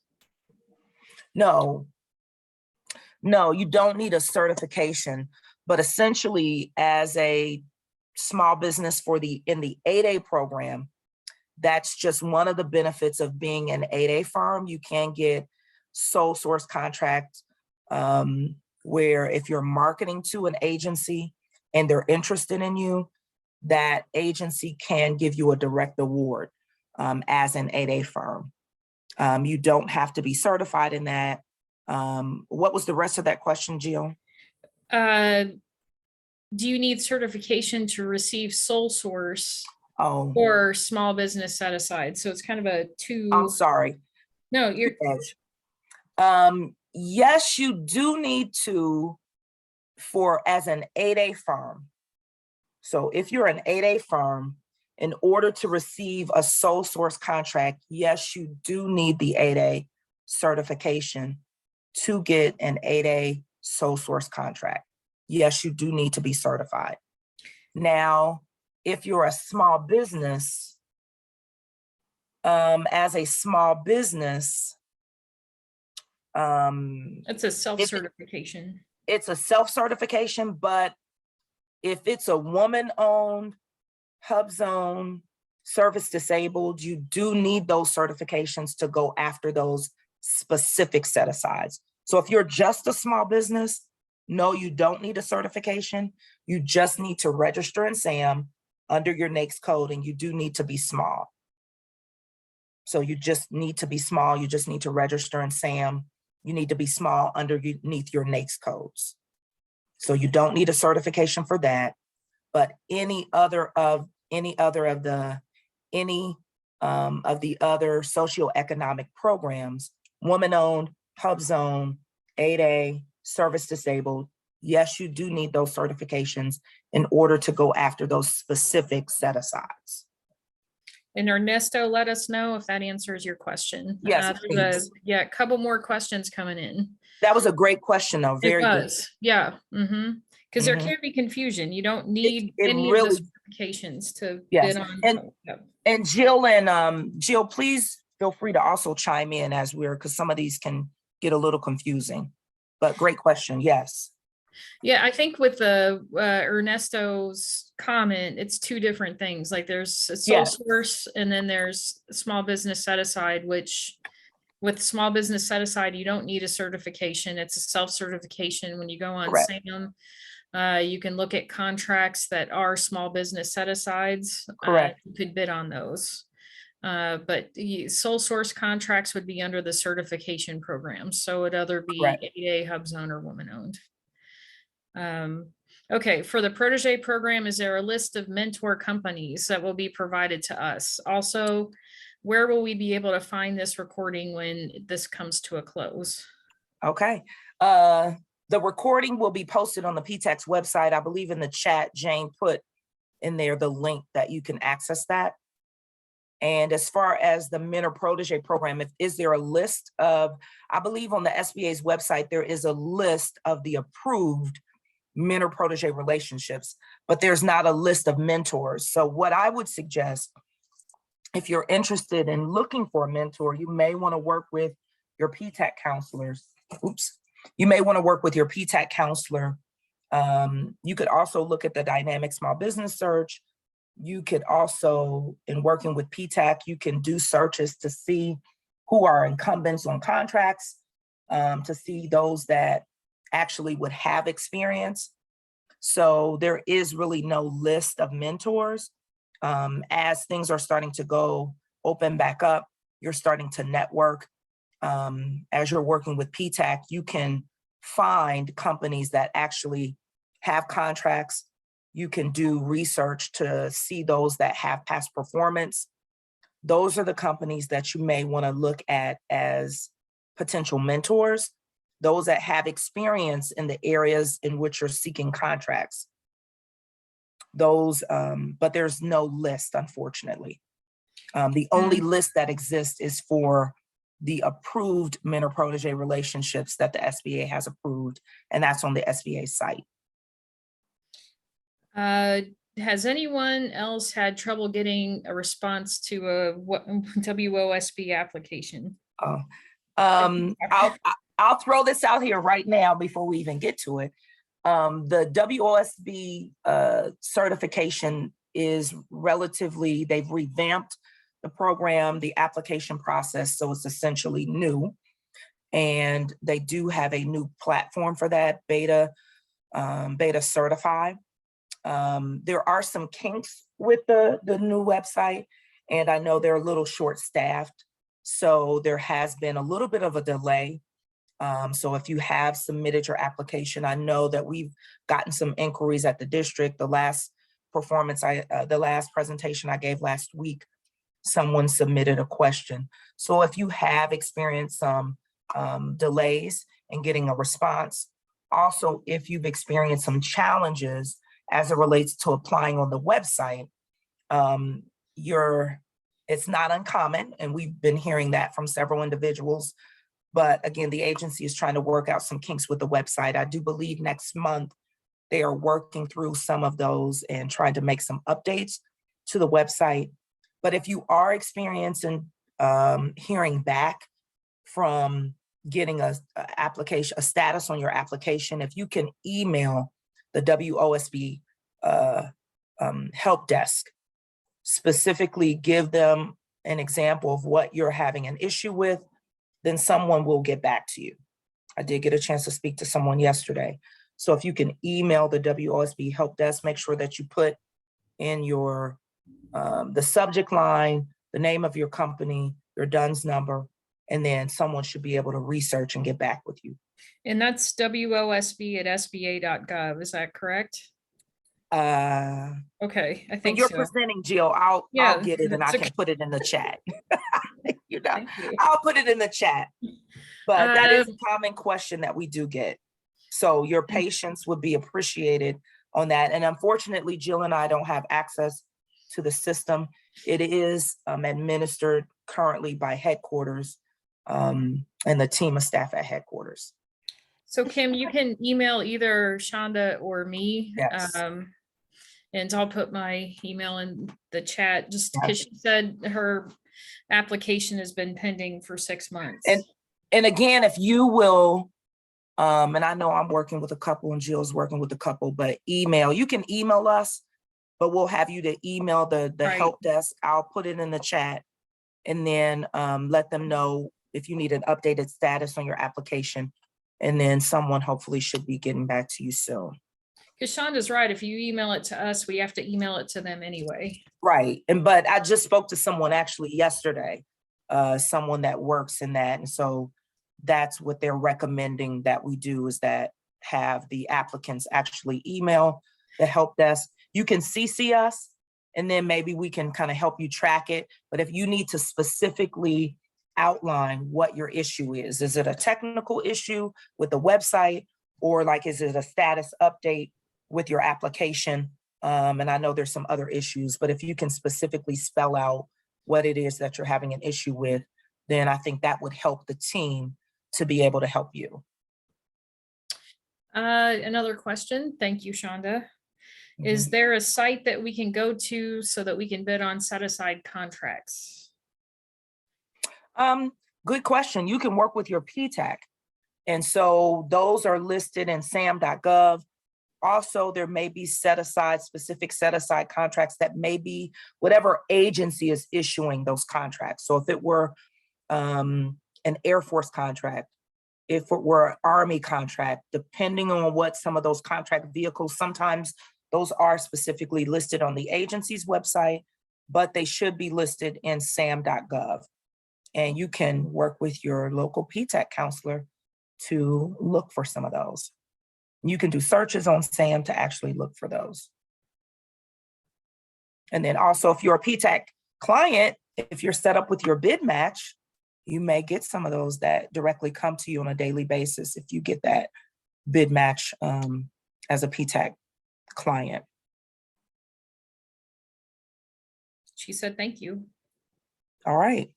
No, you don't need a certification, but essentially as a small business in the 8A program, that's just one of the benefits of being an 8A firm. You can get sole source contracts where if you're marketing to an agency and they're interested in you, that agency can give you a direct award as an 8A firm. You don't have to be certified in that. What was the rest of that question, Jill? Do you need certification to receive sole source Oh, or small business set aside? So it's kind of a two. I'm sorry. No, you're Yes, you do need to as an 8A firm. So if you're an 8A firm, in order to receive a sole source contract, yes, you do need the 8A certification to get an 8A sole source contract. Yes, you do need to be certified. Now, if you're a small business, as a small business, it's a self-certification. It's a self-certification, but if it's a woman-owned, HUBZone, service disabled, you do need those certifications to go after those specific set-asides. So if you're just a small business, no, you don't need a certification. You just need to register in SAM under your NAICS code, and you do need to be small. So you just need to be small. You just need to register in SAM. You need to be small underneath your NAICS codes. So you don't need a certification for that, but any other of the other socioeconomic programs, woman-owned, HUBZone, 8A, service disabled, yes, you do need those certifications in order to go after those specific set-asides. And Ernesto, let us know if that answers your question. Yes, please. Yeah, a couple more questions coming in. That was a great question, though. Very good. Yeah. Because there can be confusion. You don't need any of the certifications to bid on. And Jill, please feel free to also chime in because some of these can get a little confusing. But great question. Yes. Yeah, I think with the Ernesto's comment, it's two different things. Like there's a sole source and then there's small business set aside, which with small business set aside, you don't need a certification. It's a self-certification. When you go on SAM, you can look at contracts that are small business set asides. Correct. You could bid on those. But the sole source contracts would be under the certification program. So it'd either be 8A, HUBZone, or woman owned. Okay, for the protege program, is there a list of mentor companies that will be provided to us? Also, where will we be able to find this recording when this comes to a close? Okay. The recording will be posted on the PTAC's website. I believe in the chat, Jane put in there the link that you can access that. And as far as the mentor protege program, is there a list of, I believe on the SBA's website, there is a list of the approved mentor protege relationships, but there's not a list of mentors. So what I would suggest, if you're interested in looking for a mentor, you may want to work with your PTAC counselors. Oops. You may want to work with your PTAC counselor. You could also look at the dynamic small business search. You could also, in working with PTAC, you can do searches to see who are incumbents on contracts, to see those that actually would have experience. So there is really no list of mentors. As things are starting to open back up, you're starting to network. As you're working with PTAC, you can find companies that actually have contracts. You can do research to see those that have past performance. Those are the companies that you may want to look at as potential mentors, those that have experience in the areas in which you're seeking contracts. Those, but there's no list, unfortunately. The only list that exists is for the approved mentor protege relationships that the SBA has approved, and that's on the SBA site. Has anyone else had trouble getting a response to a WOSB application? I'll throw this out here right now before we even get to it. The WOSB certification is relatively, they've revamped the program, the application process, so it's essentially new. And they do have a new platform for that, Beta Certify. There are some kinks with the new website, and I know they're a little short-staffed, so there has been a little bit of a delay. So if you have submitted your application, I know that we've gotten some inquiries at the district. The last the last presentation I gave last week, someone submitted a question. So if you have experienced some delays in getting a response, also if you've experienced some challenges as it relates to applying on the website, it's not uncommon, and we've been hearing that from several individuals. But again, the agency is trying to work out some kinks with the website. I do believe next month they are working through some of those and trying to make some updates to the website. But if you are experiencing hearing back from getting a status on your application, if you can email the WOSB help desk, specifically give them an example of what you're having an issue with, then someone will get back to you. I did get a chance to speak to someone yesterday. So if you can email the WOSB help desk, make sure that you put in your the subject line, the name of your company, your DUNS number, and then someone should be able to research and get back with you. And that's WOSB@SBA.gov, is that correct? Okay, I When think you're so. presenting, Jill, I'll get it and I can put it in the chat. You know, Thank you. I'll put it in the chat. But that is a common question that we do get. So your patience would be appreciated on that. And unfortunately, Jill and I don't have access to the system. It is administered currently by headquarters and the team of staff at headquaters. So Kim, you can email either Shonda or me. Yes. And I'll put my email in the chat just because she said her application has been pending for 6 months. And again, if you will, and I know I'm working with a couple and Jill's working with a couple, but you can email us, but we'll have you to email the help desk. I'll put it in the chat and then let them know if you need an updated status on your application. And then someone hopefully should be getting back to you soon. Because Shonda's right. If you email it to us, we have to email it to them anyway. Right. But I just spoke to someone actually yesterday, someone that works in that. And so that's what they're recommending that we do, is that have the applicants actually email the help desk. You can CC us and then maybe we can kind of help you track it. But if you need to specifically outline what your issue is it a technical issue with the website, or like, is it a status update with your application? And I know there's some other issues, but if you can specifically spell out what it is that you're having an issue with, then I think that would help the team to be able to help you. Another question. Thank you, Shonda. Is there a site that we can go to so that we can bid on set aside contracts? Good question. You can work with your PTAC. And so those are listed in sam.gov. Also, there may be specific set aside contracts that may be whatever agency is issuing those contracts. So if it were an Air Force contract, if it were an Army contract, depending on what some of those contract vehicles, sometimes those are specifically listed on the agency's website, but they should be listed in sam.gov. And you can work with your local PTAC counselor to look for some of those. You can do searches on SAM to actually look for those. And then also, if you're a PTAC client, if you're set up with your bid match, you may get some of those that directly come to you on a daily basis if you get that bid match as a PTAC client. She said, thank you. All right.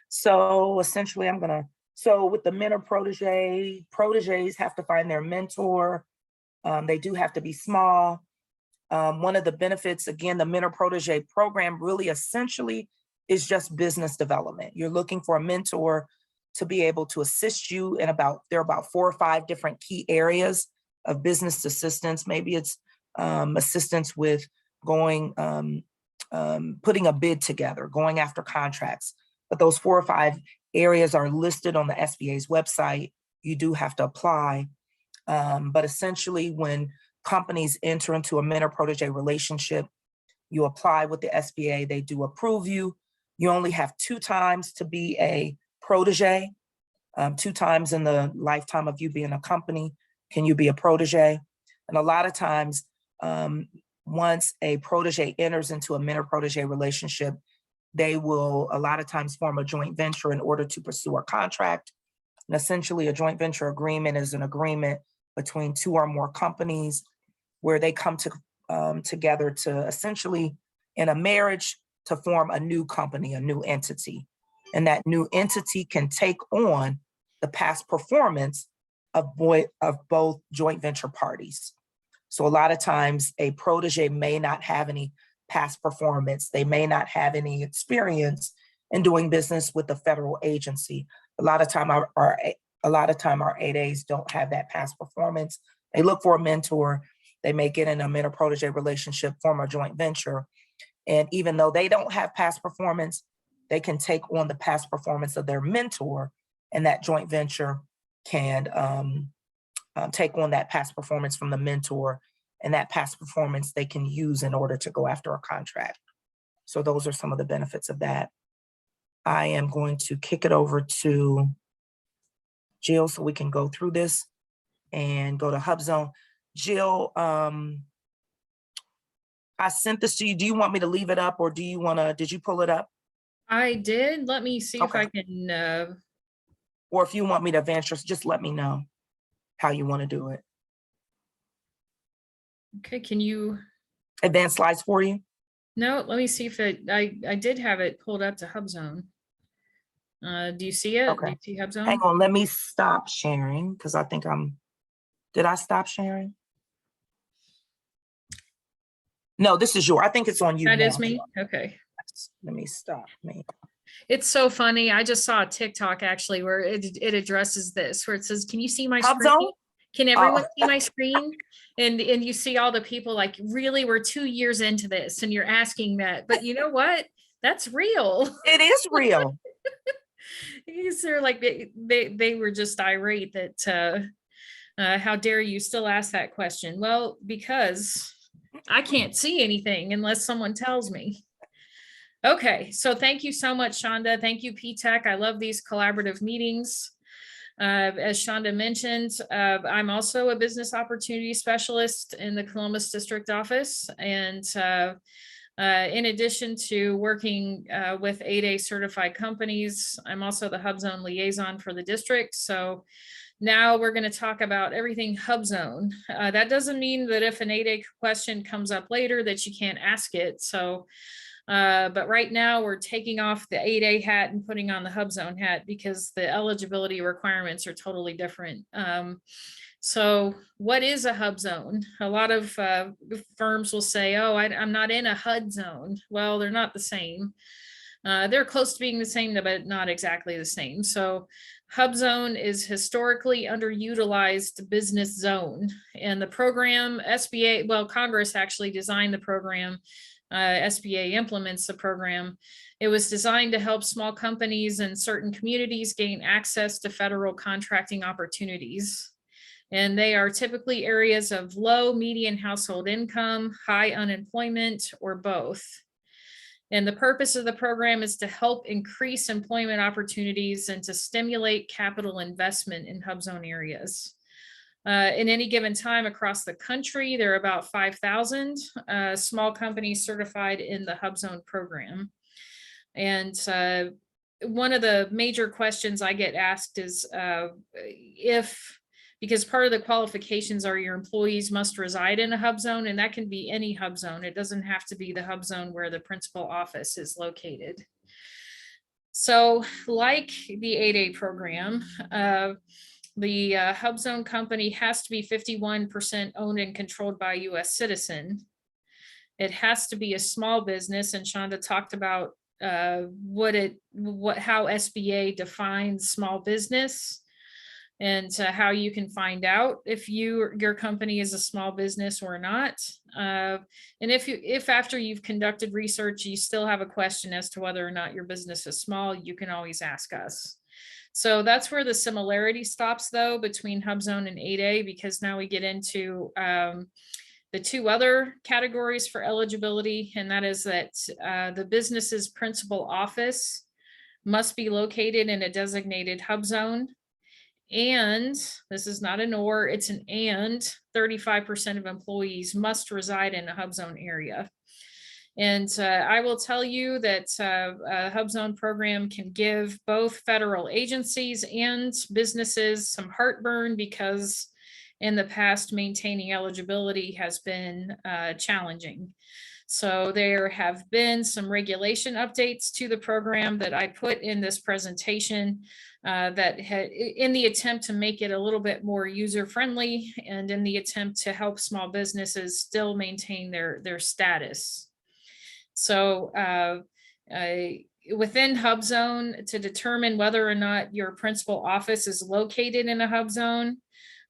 So essentially so with the mentor proteges have to find their mentor. They do have to be small. One of the benefits, again, the mentor protege program really essentially is just business development. You're looking for a mentor to be able to assist you in there are about 4 or 5 different key areas of business assistance. Maybe it's assistance with going, putting a bid together, going after contracts. But those 4 or 5 areas are listed on the SBA's website. You do have to apply. But essentially, when companies enter into a mentor protege relationship, you apply with the SBA, they do approve you. You only have 2 times to be a protege. 2 times in the lifetime of you being a company can you be a protege. And a lot of times, once a protege enters into a mentor protege relationship, they will a lot of times form a joint venture in order to pursue a contract. And essentially, a joint venture agreement is an agreement between 2 or more companies where they come together to essentially, in a marriage, to form a new company, a new entity. And that new entity can take on the past performance of both joint venture parties. So a lot of times, a protege may not have any past performance. They may not have any experience in doing business with a federal agency. A lot of time our 8As don't have that past performance. They look for a mentor. They may get in a mentor protege relationship, form a joint venture. And even though they don't have past performance, they can take on the past performance of their mentor, and that joint venture can take on that past performance from the mentor, and that past performance they can use in order to go after a contract. So those are some of the benefits of that. I am going to kick it over to Jill so we can go through this and go to HUBZone. Jill, I sent this to you. Do you want me to leave it up, or did you pull it up? I did. Let me see if I can. Or if you want me to advance, just let me know how you want to do it. Okay, can you? Advance slides for you? No, let me see if I did have it pulled up to HUBZone. Do you see it? Okay. Do you see HUBZone? Hang on, let me stop sharing because I think did I stop sharing? No, this is yours. I think it's on you. That now. is me? Okay. Let me stop me. It's so funny. I just saw a TikTok actually where it addresses this, where it says, can you see my screen? HUBZone? Can everyone see my screen? And you see all the people like, really, we're 2 years into this and you're asking that, but you know what? That's real. It is real. They're like, they were just irate that, how dare you still ask that question? Well, because I can't see anything unless someone tells me. Okay, so thank you so much, Shonda. Thank you, PTAC. I love these collaborative meetings. As Shonda mentioned, I'm also a business opportunity specialist in the Columbus District Office. And in addition to working with 8A certified companies, I'm also the HUBZone liaison for the district. So Now we're going to talk about everything HUBZone. That doesn't mean that if an 8A question comes up later that you can't ask it. So, but right now we're taking off the 8A hat and putting on the HUBZone hat because the eligibility requirements are totally different. So what is a HUB zone? A lot of firms will say, oh, I'm not in a HUD zone. Well, they're not the same. They're close to being the same, but not exactly the same. So HUB zone is historically underutilized business zone. And the program SBA, well, Congress actually designed the program. SBA implements the program. It was designed to help small companies in certain communities gain access to federal contracting opportunities. And they are typically areas of low median household income, high unemployment, or both. And the purpose of the program is to help increase employment opportunities and to stimulate capital investment in HUBZone areas. In any given time across the country, there are about 5,000 small companies certified in the HUBZone program. And one of the major questions I get asked is because part of the qualifications are your employees must reside in a HUB zone, and that can be any HUB zone. It doesn't have to be the HUB zone where the principal office is located. So like the 8A program, the HUB zone company has to be 51% owned and controlled by a US citizen. It has to be a small business, and Shonda talked about how SBA defines small business. And how you can find out if your company is a small business or not. And if after you've conducted research, you still have a question as to whether or not your business is small, you can always ask us. So that's where the similarity stops though between HUBZone and 8A, because now we get into the two other categories for eligibility, and that is that the business's principal office must be located in a designated HUBZone. And this is not an or, it's an and 35% of employees must reside in a HUBZone area. And I will tell you that a HUBZone program can give both federal agencies and businesses some heartburn, because in the past maintaining eligibility has been challenging. So there have been some regulation updates to the program that I put in this presentation that had in the attempt to make it a little bit more user-friendly and in the attempt to help small businesses still maintain their status. So within HUBZone, to determine whether or not your principal office is located in a HUBZone,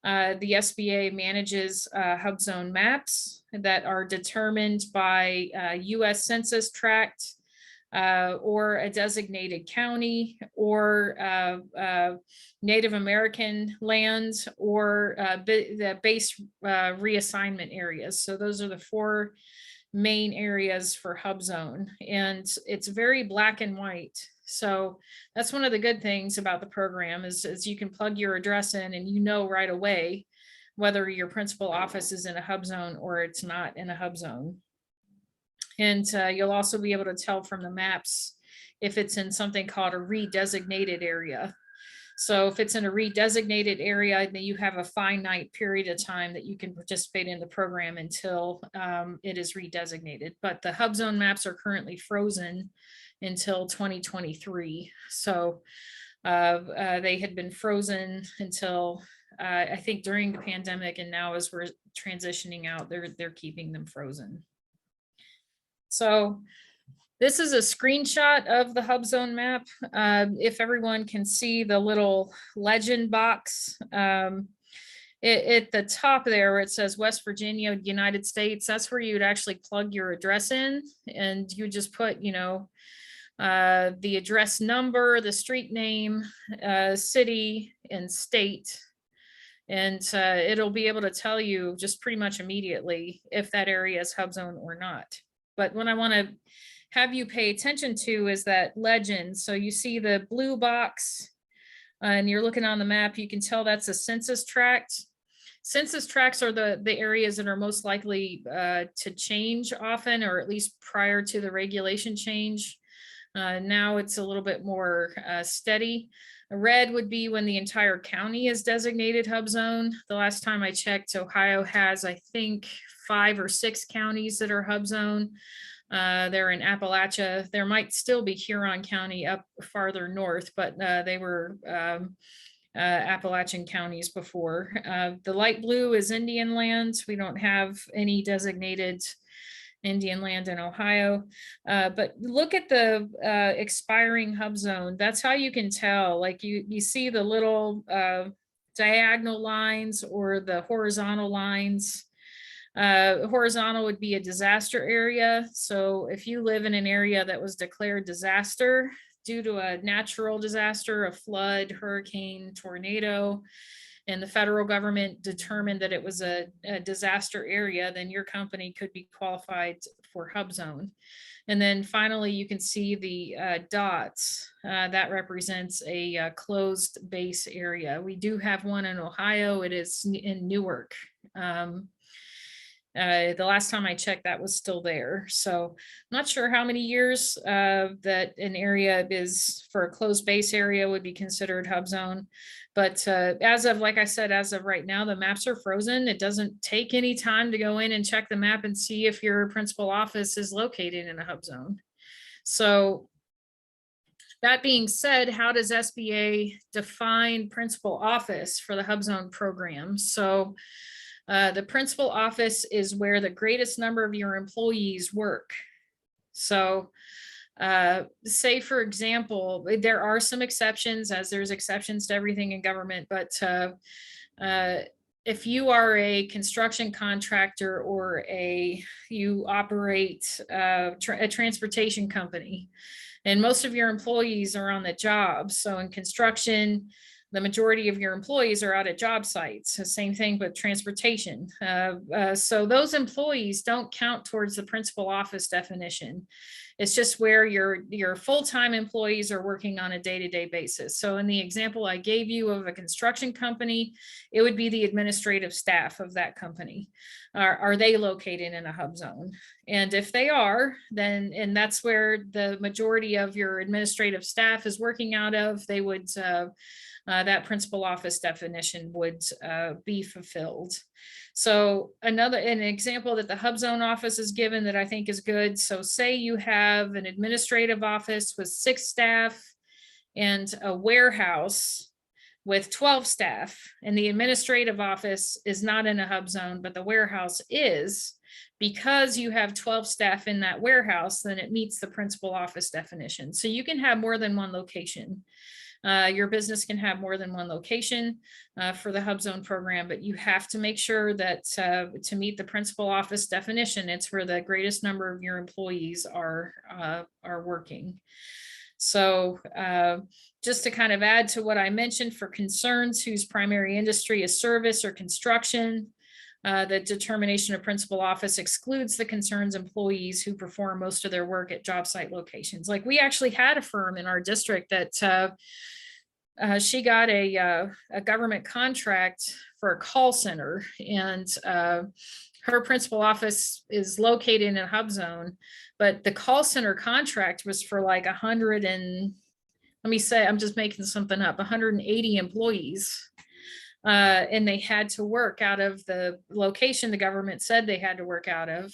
the SBA manages HUBZone maps that are determined by US Census Tract or a designated county, or Native American lands, or the base reassignment areas. So those are the four main areas for HUBZone, and it's very black and white. So that's one of the good things about the program is you can plug your address in and you know right away whether your principal office is in a HUBZone or it's not in a HUBZone. And you'll also be able to tell from the maps if it's in something called a redesignated area. So if it's in a redesignated area, then you have a finite period of time that you can participate in the program until it is redesignated. But the HUBZone maps are currently frozen until 2023. So they had been frozen until I think during the pandemic, and now as we're transitioning out, they're keeping them frozen. So this is a screenshot of the HUBZone map. If everyone can see the little legend box at the top there, where it says West Virginia, United States, that's where you'd actually plug your address in, and you just put, you know, the address number, the street name, city, and state. And it'll be able to tell you just pretty much immediately if that area is HUBZone or not. But what I want to have you pay attention to is that legend. So you see the blue box and you're looking on the map, you can tell that's a census tract. Census tracts are the areas that are most likely to change often, or at least prior to the regulation change. Now it's a little bit more steady. Red would be when the entire county is designated hub zone. The last time I checked, Ohio has, I think, 5 or 6 counties that are hub zone. They're in Appalachia. There might still be Huron County up farther north, but they were Appalachian counties before. The light blue is Indian land. We don't have any designated Indian land in Ohio. But look at the expiring hub zone. That's how you can tell. Like you see the little diagonal lines or the horizontal lines. Horizontal would be a disaster area. So if you live in an area that was declared disaster due to a natural disaster, a flood, hurricane, tornado, and the federal government determined that it was a disaster area, then your company could be qualified for hub zone. And then finally, you can see the dots. That represents a closed base area. We do have one in Ohio. It is in Newark. The last time I checked, that was still there. So I'm not sure how many years that an area is for a closed base area would be considered hub zone. But as of, like I said, as of right now, the maps are frozen. It doesn't take any time to go in and check the map and see if your principal office is located in a hub zone. So that being said, how does SBA define principal office for the HUBZone program? So the principal office is where the greatest number of your employees work. So say, for example, there are some exceptions, as there's exceptions to everything in government, but if you are a construction contractor or you operate a transportation company, and most of your employees are on the job. So in construction, the majority of your employees are out at job sites. The same thing with transportation. So those employees don't count towards the principal office definition. It's just where your full-time employees are working on a day-to-day basis. So in the example I gave you of a construction company, it would be the administrative staff of that company. Are they located in a hub zone? And if they are, then, and that's where the majority of your administrative staff is working out of, they would, that principal office definition would be fulfilled. So an example that the HUBZone office is given that I think is good. So say you have an administrative office with 6 staff and a warehouse with 12 staff, and the administrative office is not in a hub zone, but the warehouse is. Because you have 12 staff in that warehouse, then it meets the principal office definition. So you can have more than one location. Your business can have more than one location for the HUBZone program, but you have to make sure that to meet the principal office definition, it's where the greatest number of your employees are working. So just to kind of add to what I mentioned for concerns whose primary industry is service or construction, the determination of principal office excludes the concerns employees who perform most of their work at job site locations. Like we actually had a firm in our district that she got a government contract for a call center, and her principal office is located in a hub zone, but the call center contract was for like 100 and, let me say, I'm just making something up, 180 employees. And they had to work out of the location the government said they had to work out of.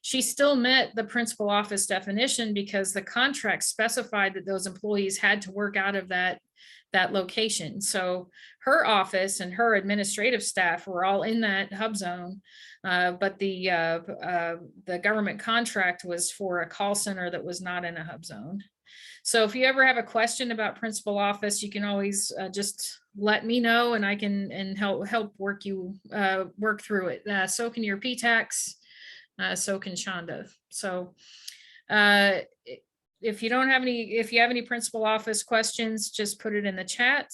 She still met the principal office definition because the contract specified that those employees had to work out of that location. So her office and her administrative staff were all in that hub zone, but the government contract was for a call center that was not in a hub zone. So if you ever have a question about principal office, you can always just let me know, and I can help work through it. So can your PTACs, so can Shonda. So if you have any principal office questions, just put it in the chat.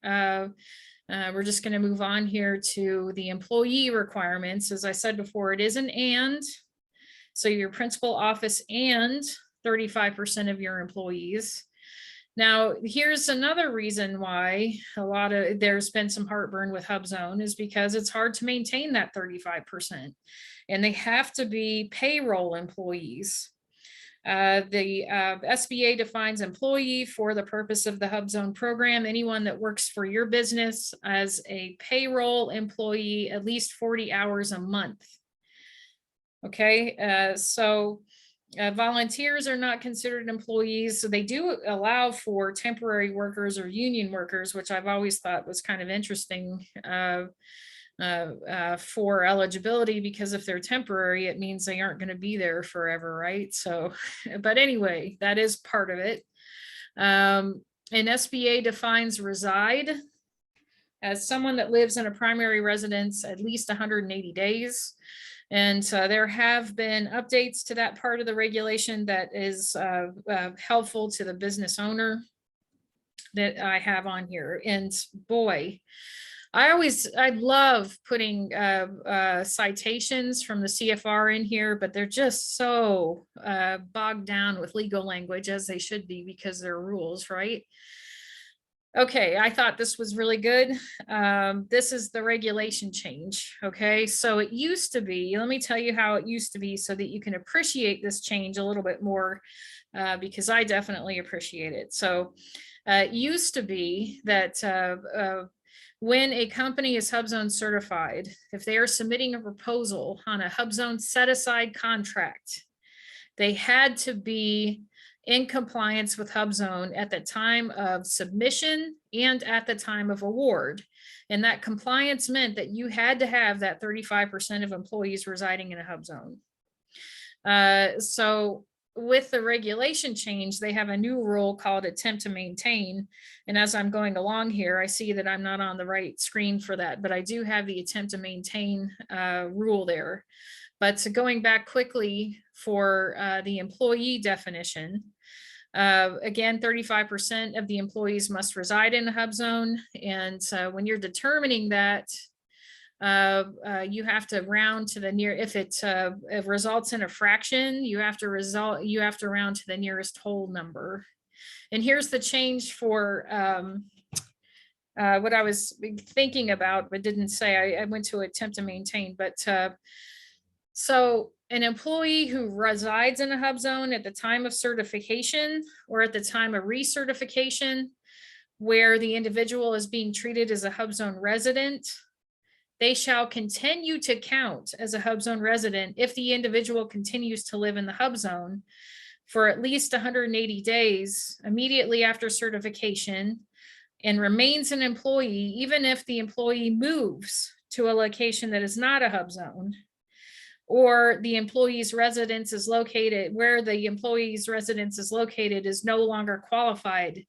We're just going to move on here to the employee requirements. As I said before, it is an and. So your principal office and 35% of your employees. Now, here's another reason why there's been some heartburn with HUBZone is because it's hard to maintain that 35%, and they have to be payroll employees. The SBA defines employee for the purpose of the HUBZone program, anyone that works for your business as a payroll employee at least 40 hours a month. Okay, volunteers are not considered employees, so they do allow for temporary workers or union workers, which I've always thought was kind of interesting for eligibility, because if they're temporary, it means they aren't going to be there forever, right? So, but anyway, that is part of it. And SBA defines reside as someone that lives in a primary residence at least 180 days. And there have been updates to that part of the regulation that is helpful to the business owner that I have on here. And boy, I love putting citations from the CFR in here, but they're just so bogged down with legal language, as they should be, because they're rules, right? Okay, I thought this was really good. This is the regulation change. Okay, so it used to be, let me tell you how it used to be so that you can appreciate this change a little bit more, because I definitely appreciate it. So it used to be that when a company is HUBZone certified, if they are submitting a proposal on a HUBZone set-aside contract, they had to be in compliance with HUBZone at the time of submission and at the time of award. And that compliance meant that you had to have that 35% of employees residing in a HUBZone. So with the regulation change, they have a new rule called attempt to maintain. And as I'm going along here, I see that I'm not on the right screen for that, but I do have the attempt to maintain rule there. But going back quickly for the employee definition, again, 35% of the employees must reside in a HUBZone. And when you're determining that, you have to round to the near, if it results in a fraction, you have to round to the nearest whole number. And here's the change for what I was thinking about, but didn't say. I went to attempt to maintain, but so an employee who resides in a HUBZone at the time of certification or at the time of recertification, where the individual is being treated as a HUBZone resident, they shall continue to count as a HUBZone resident if the individual continues to live in the HUBZone for at least 180 days immediately after certification and remains an employee, even if the employee moves to a location that is not a HUBZone, or the employee's residence is located where the employee's residence is located is no longer qualified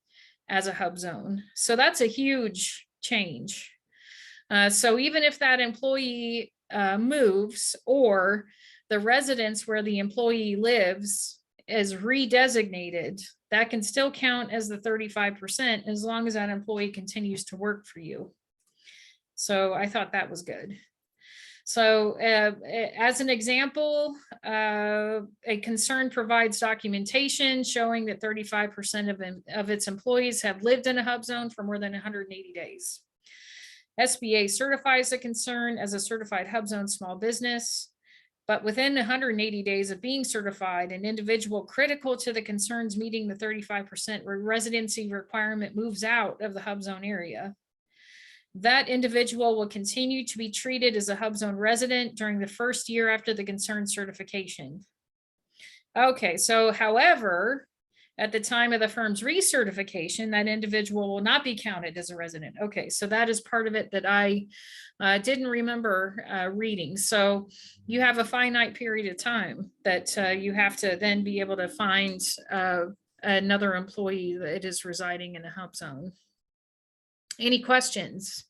as a HUBZone. So that's a huge change. So even if that employee moves, or the residence where the employee lives is redesignated, that can still count as the 35% as long as that employee continues to work for you. So I thought that was good. So as an example, a concern provides documentation showing that 35% of its employees have lived in a HUBZone for more than 180 days. SBA certifies a concern as a certified HUBZone small business, but within 180 days of being certified, an individual critical to the concerns meeting the 35% residency requirement moves out of the HUBZone area. That individual will continue to be treated as a HUBZone resident during the first year after the concern certification. Okay, so however, at the time of the firm's recertification, that individual will not be counted as a resident. Okay, so that is part of it that I didn't remember reading. So you have a finite period of time that you have to then be able to find another employee that is residing in a HUBZone. Any questions?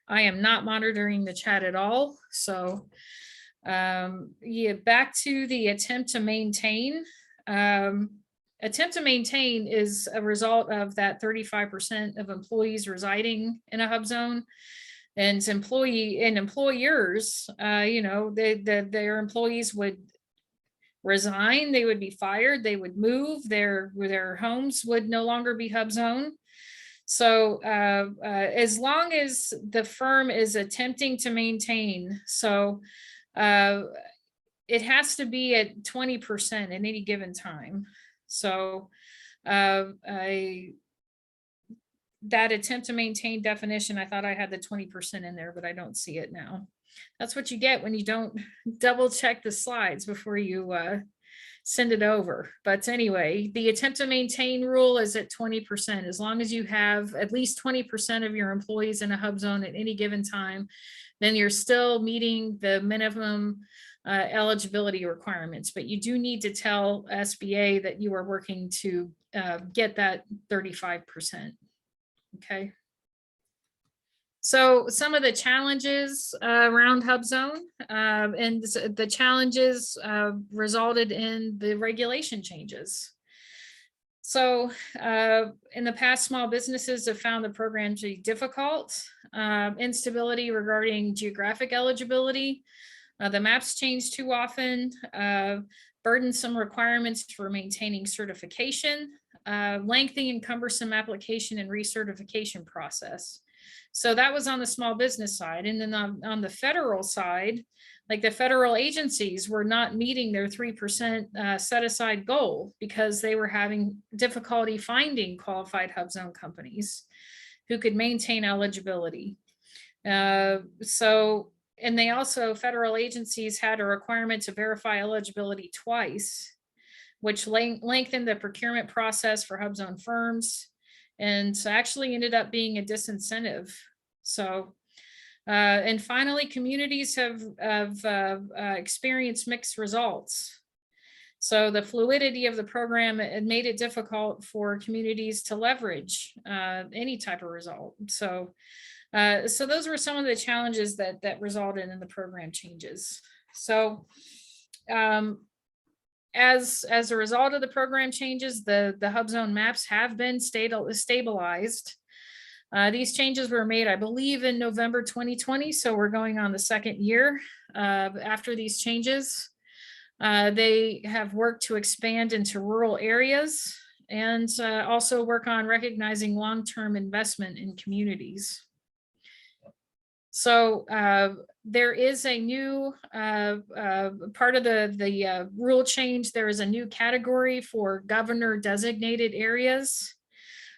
I am not monitoring the chat at all. So yeah, back to the attempt to maintain. Attempt to maintain is a result of that 35% of employees residing in a HUBZone, and employers, you know, their employees would resign, they would be fired, they would move, their homes would no longer be HUBZone. So as long as the firm is attempting to maintain, so it has to be at 20% at any given time. So that attempt to maintain definition, I thought I had the 20% in there, but I don't see it now. That's what you get when you don't double check the slides before you send it over. But anyway, the attempt to maintain rule is at 20%. As long as you have at least 20% of your employees in a hub zone at any given time, then you're still meeting the minimum eligibility requirements. But you do need to tell SBA that you are working to get that 35%. Okay. So some of the challenges around HUBZone, and the challenges resulted in the regulation changes. So in the past, small businesses have found the program to be difficult. Instability regarding geographic eligibility. The maps change too often. Burdensome requirements for maintaining certification. Lengthy and cumbersome application and recertification process. So that was on the small business side. And then on the federal side, like the federal agencies were not meeting their 3% set aside goal because they were having difficulty finding qualified HUBZone companies who could maintain eligibility. And they also, federal agencies had a requirement to verify eligibility twice, which lengthened the procurement process for HUBZone firms, and actually ended up being a disincentive. So, and finally, communities have experienced mixed results. So the fluidity of the program, it made it difficult for communities to leverage any type of result. So, so those were some of the challenges that resulted in the program changes. So, as a result of the program changes, the HUBZone maps have been stabilized. These changes were made, I believe, in November 2020. So we're going on the second year after these changes. They have worked to expand into rural areas and also work on recognizing long-term investment in communities. So there is a new part of the rule change. There is a new category for governor designated areas.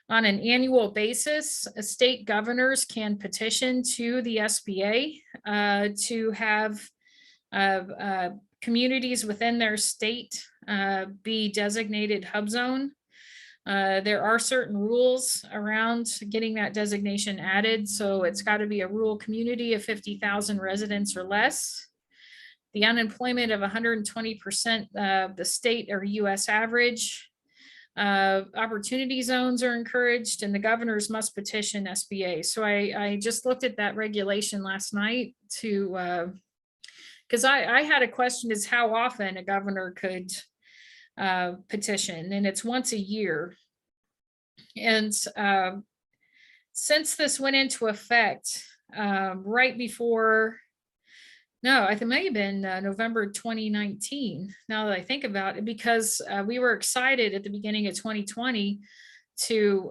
On an annual basis, state governors can petition to the SBA to have communities within their state be designated HUBZone. There are certain rules around getting that designation added. So it's got to be a rural community of 50,000 residents or less. The unemployment of 120% of the state or US average. Opportunity zones are encouraged, and the governors must petition SBA. So I just looked at that regulation last night to, because I had a question is how often a governor could petition, and it's once a year. And since this went into effect right before, no, I think it may have been November 2019, now that I think about it, because we were excited at the beginning of 2020 to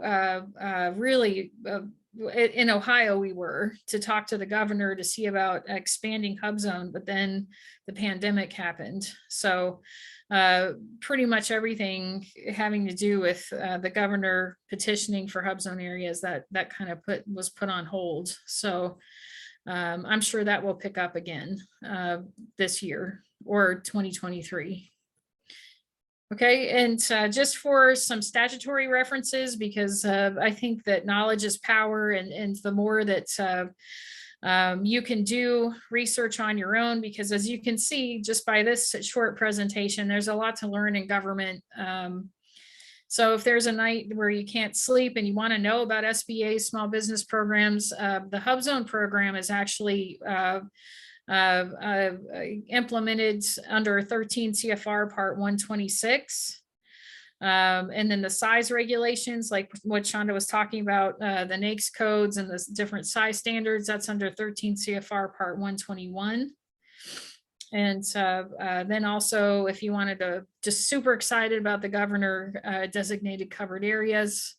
really, in Ohio we were, to talk to the governor to see about expanding HUBZone, but then the pandemic happened. So pretty much everything having to do with the governor petitioning for HUBZone areas that kind of was put on hold. So I'm sure that will pick up again this year or 2023. Okay, and just for some statutory references, because I think that knowledge is power, and the more that you can do research on your own, because as you can see just by this short presentation, there's a lot to learn in government. So if there's a night where you can't sleep and you want to know about SBA small business programs, the HUBZone program is actually implemented under 13 CFR Part 126. And then the size regulations, like what Shonda was talking about, the NAICS codes and the different size standards, that's under 13 CFR Part 121. And then also, if you wanted to just super excited about the governor designated covered areas,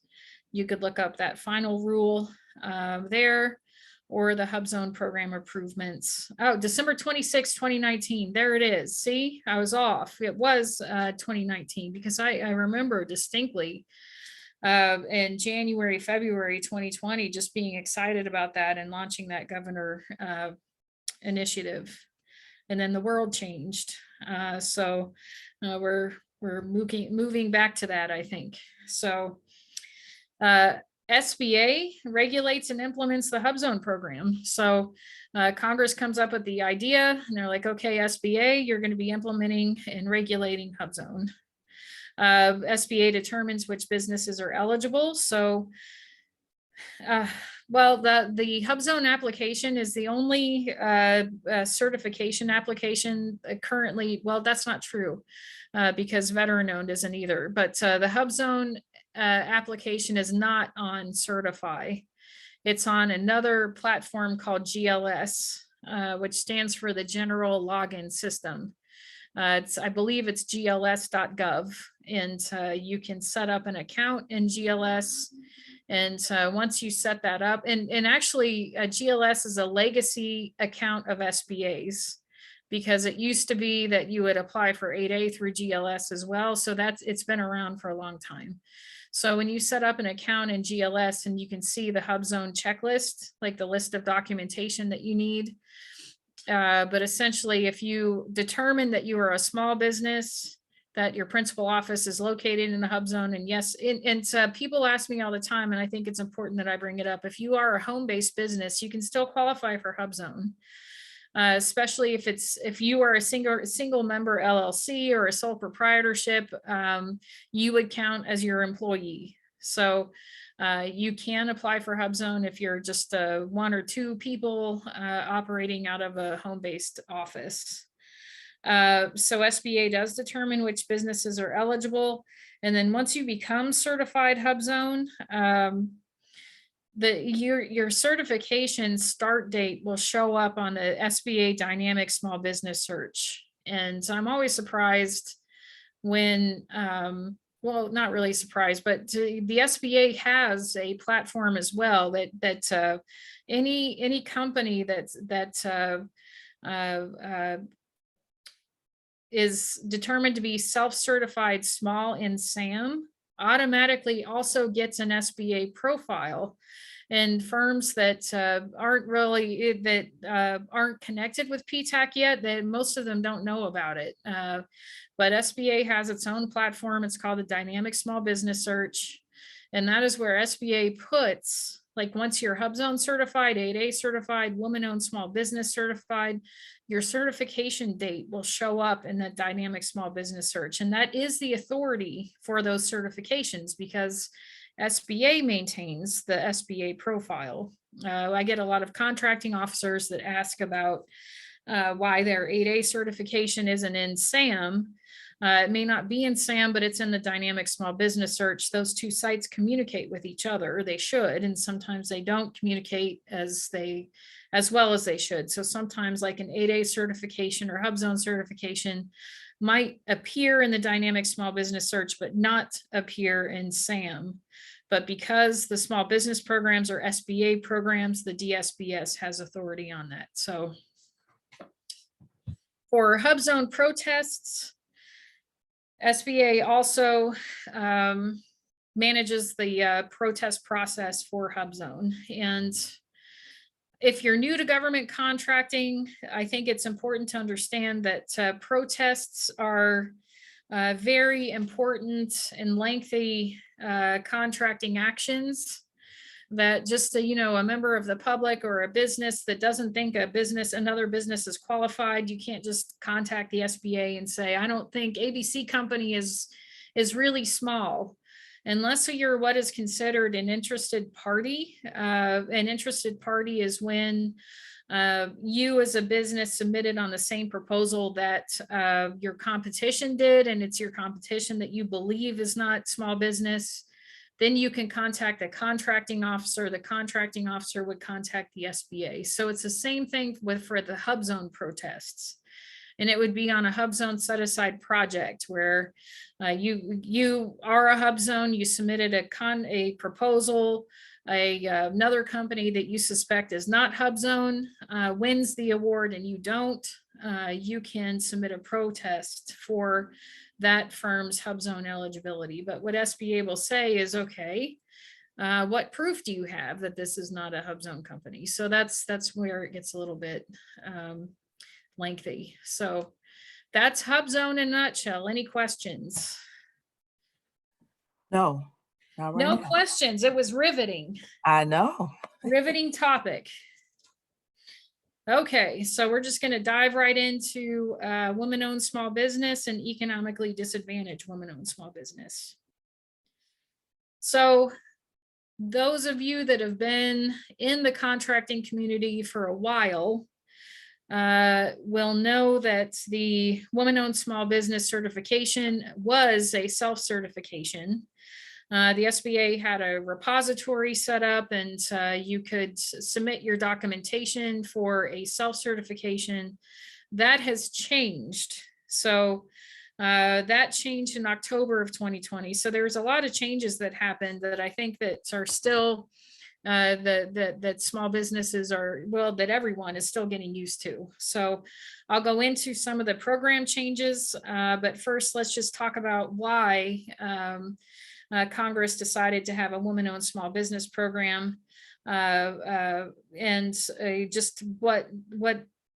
you could look up that final rule there. or the HUBZone program improvements. Oh, December 26, 2019. There it is. See, I was off. It was 2019 because I remember distinctly in January, February 2020, just being excited about that and launching that governor initiative. And then the world changed. So we're moving back to that, I think. So SBA regulates and implements the HUBZone program. So Congress comes up with the idea and they're like, okay, SBA, you're going to be implementing and regulating HUBZone. SBA determines which businesses are eligible. So, well, the HUBZone application is the only certification application currently. Well, that's not true because veteran owned isn't either, but the HUBZone application is not on Certify. It's on another platform called GLS, which stands for the General Login System. I believe it's gls.gov, and you can set up an account in GLS. And once you set that up, and actually GLS is a legacy account of SBA's, because it used to be that you would apply for 8A through GLS as well. So it's been around for a long time. So when you set up an account in GLS and you can see the HUBZone checklist, like the list of documentation that you need. But essentially, if you determine that you are a small business, that your principal office is located in the HUBZone, and yes, and people ask me all the time, and I think it's important that I bring it up. If you are a home-based business, you can still qualify for HUBZone. Especially if you are a single member LLC or a sole proprietorship, you would count as your employee. So you can apply for HUBZone if you're just one or two people operating out of a home-based office. So SBA does determine which businesses are eligible. And then once you become certified HUBZone, your certification start date will show up on the SBA Dynamic Small Business Search. And I'm always surprised when, well, not really surprised, but the SBA has a platform as well that any company that is determined to be self-certified small in SAM automatically also gets an SBA profile. And firms that aren't connected with PTAC yet, that most of them don't know about it. But SBA has its own platform. It's called the Dynamic Small Business Search. And that is where SBA puts, like once you're HUBZone certified, 8A certified, woman-owned small business certified, your certification date will show up in the Dynamic Small Business Search. And that is the authority for those certifications because SBA maintains the SBA profile. I get a lot of contracting officers that ask about why their 8A certification isn't in SAM. It may not be in SAM, but it's in the Dynamic Small Business Search. Those two sites communicate with each other. They should, and sometimes they don't communicate as well as they should. So sometimes like an 8A certification or HUBZone certification might appear in the Dynamic Small Business Search, but not appear in SAM. But because the small business programs are SBA programs, the DSBS has authority on that. So for HUBZone protests, SBA also manages the protest process for HUBZone. And if you're new to government contracting, I think it's important to understand that protests are very important and lengthy contracting actions that just a member of the public or a business that doesn't think another business is qualified, you can't just contact the SBA and say, I don't think ABC company is really small. Unless you're what is considered an interested party. An interested party is when you as a business submitted on the same proposal that your competition did, and it's your competition that you believe is not small business. Then you can contact a contracting officer. The contracting officer would contact the SBA. So it's the same thing for the HUBZone protests. And it would be on a HUBZone set aside project where you are a HUBZone, you submitted a proposal another company that you suspect is not HUBZone wins the award and you don't, you can submit a protest for that firm's HUBZone eligibility. But what SBA will say is, okay, what proof do you have that this is not a HUBZone company? So that's where it gets a little bit lengthy. So that's HUBZone in a nutshell. Any questions? No, not right No now. questions. It was riveting. I know. Riveting topic. Okay, so we're just going to dive right into women-owned small business and economically disadvantaged women-owned small business. So those of you that have been in the contracting community for a while will know that the woman-owned small business certification was a self-certification. The SBA had a repository set up, and you could submit your documentation for a self-certification. That has changed. So that changed in October of 2020. So there's a lot of changes that happened that I think that are still that small businesses are, well, that everyone is still getting used to. So I'll go into some of the program changes, but first let's just talk about why Congress decided to have a woman-owned small business program, and just what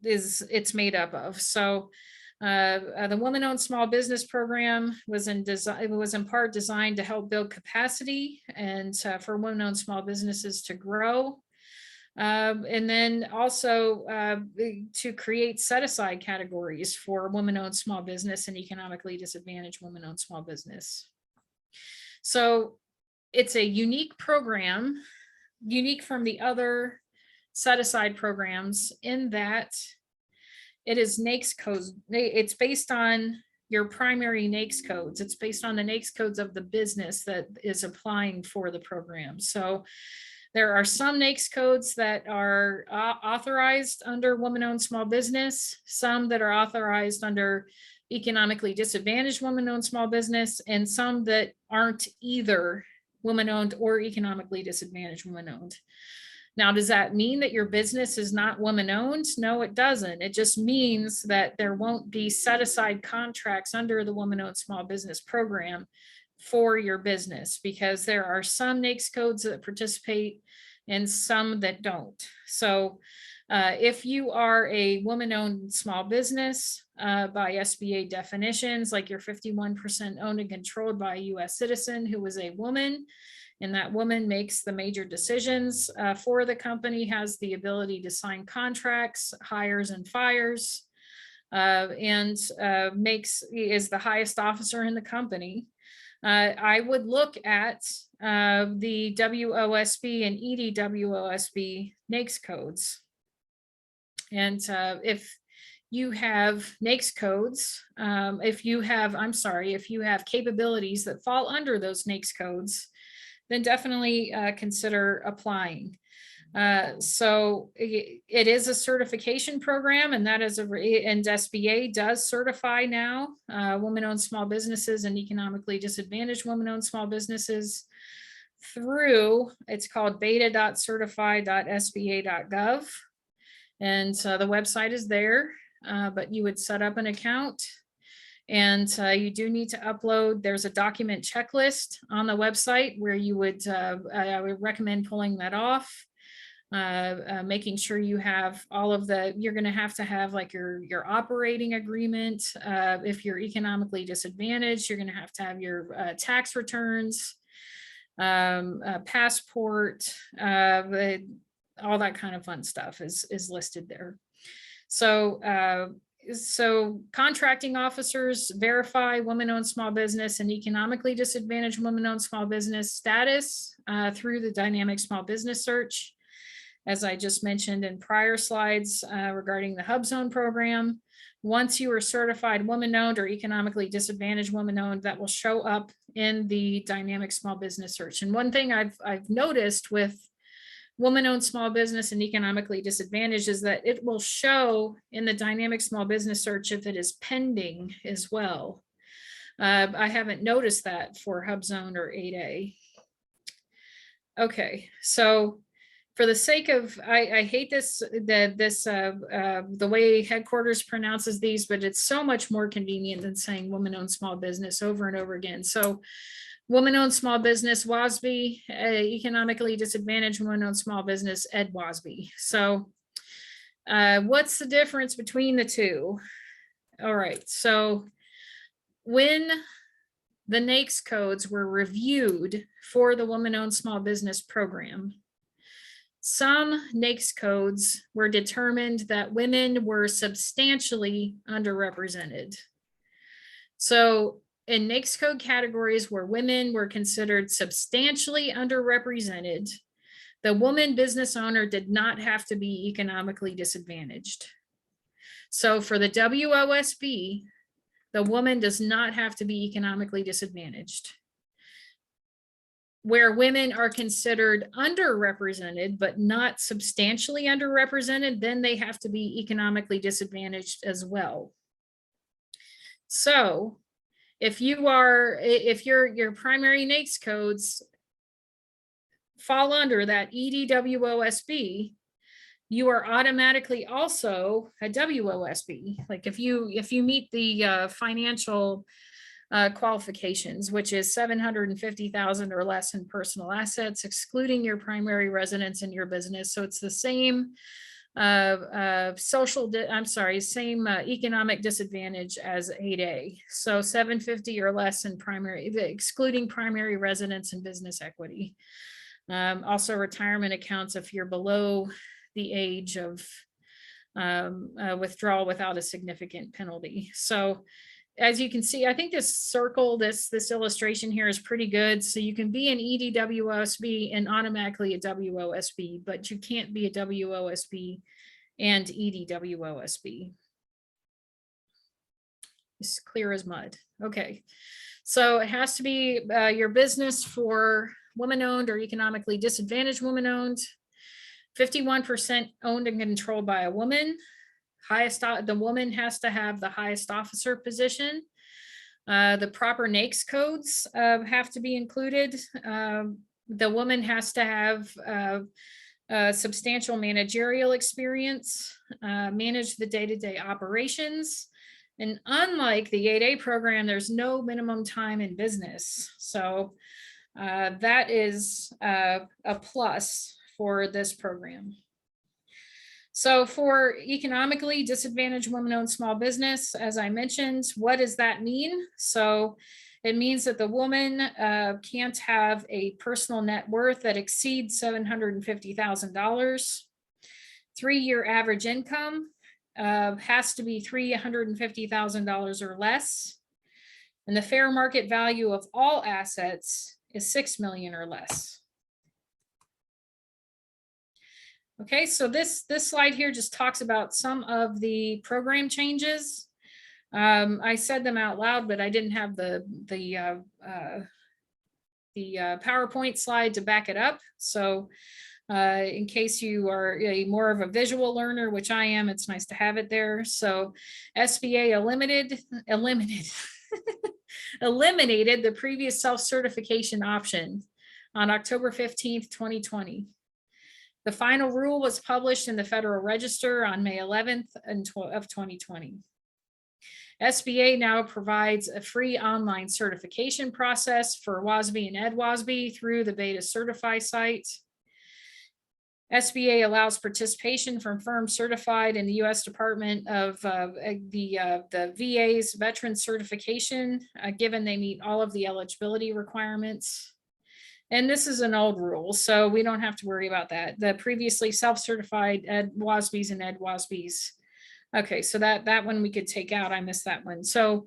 is it's made up of. So the woman-owned small business program was in part designed to help build capacity and for women-owned small businesses to grow. And then also to create set-aside categories for women-owned small business and economically disadvantaged women-owned small business. So it's a unique program, unique from the other set-aside programs in that it is NAICS codes. It's based on your primary NAICS codes. It's based on the NAICS codes of the business that is applying for the program. So there are some NAICS codes that are authorized under woman-owned small business, some that are authorized under economically disadvantaged woman-owned small business, and some that aren't either woman-owned or economically disadvantaged woman-owned. Now, does that mean that your business is not woman-owned? No, it doesn't. It just means that there won't be set-aside contracts under the woman-owned small business program for your business, because there are some NAICS codes that participate and some that don't. So if you are a woman-owned small business by SBA definitions, like you're 51% owned and controlled by a US citizen who is a woman, and that woman makes the major decisions for the company, has the ability to sign contracts, hires and fires, and is the highest officer in the company, I would look at the WOSB and EDWOSB NAICS codes. And if you have NAICS codes, if you have capabilities that fall under those NAICS codes, then definitely consider applying. So it is a certification program, and that is and SBA does certify now women-owned small businesses and economically disadvantaged women-owned small businesses through, it's called beta.certify.sba.gov. And the website is there, but you would set up an account. And you do need to upload, there's a document checklist on the website where you would, I would recommend pulling that off, making sure you have all of you're going to have like your operating agreement. If you're economically disadvantaged, you're going to have your tax returns, passport, all that kind of fun stuff is listed there. So contracting officers verify women-owned small business and economically disadvantaged women-owned small business status through the dynamic small business search. As I just mentioned in prior slides regarding the HUBZone program, once you are certified woman-owned or economically disadvantaged woman-owned, that will show up in the dynamic small business search. And one thing I've noticed with woman-owned small business and economically disadvantaged is that it will show in the dynamic small business search if it is pending as well. I haven't noticed that for HUBZone or 8A. Okay, so for the sake of, I hate this, the way headquarters pronounces these, but it's so much more convenient than saying woman-owned small business over and over again. So woman-owned small business, WOSB, economically disadvantaged woman-owned small business, EDWOSB. So what's the difference between the two? All right, so when the NAICS codes were reviewed for the woman-owned small business program, some NAICS codes were determined that women were substantially underrepresented. So in NAICS code categories where women were considered substantially underrepresented, the woman business owner did not have to be economically disadvantaged. So for the WOSB, the woman does not have to be economically disadvantaged. Where women are considered underrepresented, but not substantially underrepresented, then they have to be economically disadvantaged as well. So if your primary NAICS codes fall under that EDWOSB, you are automatically also a WOSB. Like if you meet the financial qualifications, which is 750,000 or less in personal assets, excluding your primary residence in your business. So it's the same same economic disadvantage as 8A. So 750 or less in primary, excluding primary residence and business equity. Also retirement accounts if you're below the age of withdrawal without a significant penalty. So as you can see, I think this circle, this illustration here is pretty good. So you can be an EDWOSB and automatically a WOSB, but you can't be a WOSB and EDWOSB. It's clear as mud. Okay, so it has to be your business for woman-owned or economically disadvantaged woman-owned, 51% owned and controlled by a woman. The woman has to have the highest officer position. The proper NAICS codes have to be included. The woman has to have substantial managerial experience, manage the day-to-day operations. And unlike the 8A program, there's no minimum time in business. So that is a plus for this program. So for economically disadvantaged women-owned small business, as I mentioned, what does that mean? So it means that the woman can't have a personal net worth that exceeds $750,000. 3-year average income has to be $350,000 or less. And the fair market value of all assets is $6 million or less. Okay, so this slide here just talks about some of the program changes. I said them out loud, but I didn't have the PowerPoint slide to back it up. So in case you are more of a visual learner, which I am, it's nice to have it there. So SBA eliminated the previous self-certification option on October 15th, 2020. The final rule was published in the Federal Register on May 11th of 2020. SBA now provides a free online certification process for WOSB and EDWOSB through the Beta Certify site. SBA allows participation from firms certified in the U.S. Department of the VA's veteran certification, given they meet all of the eligibility requirements. And this is an old rule, so we don't have to worry about that. The previously self-certified WOSBs and EDWOSBs. Okay, so that one we could take out. I missed that one. So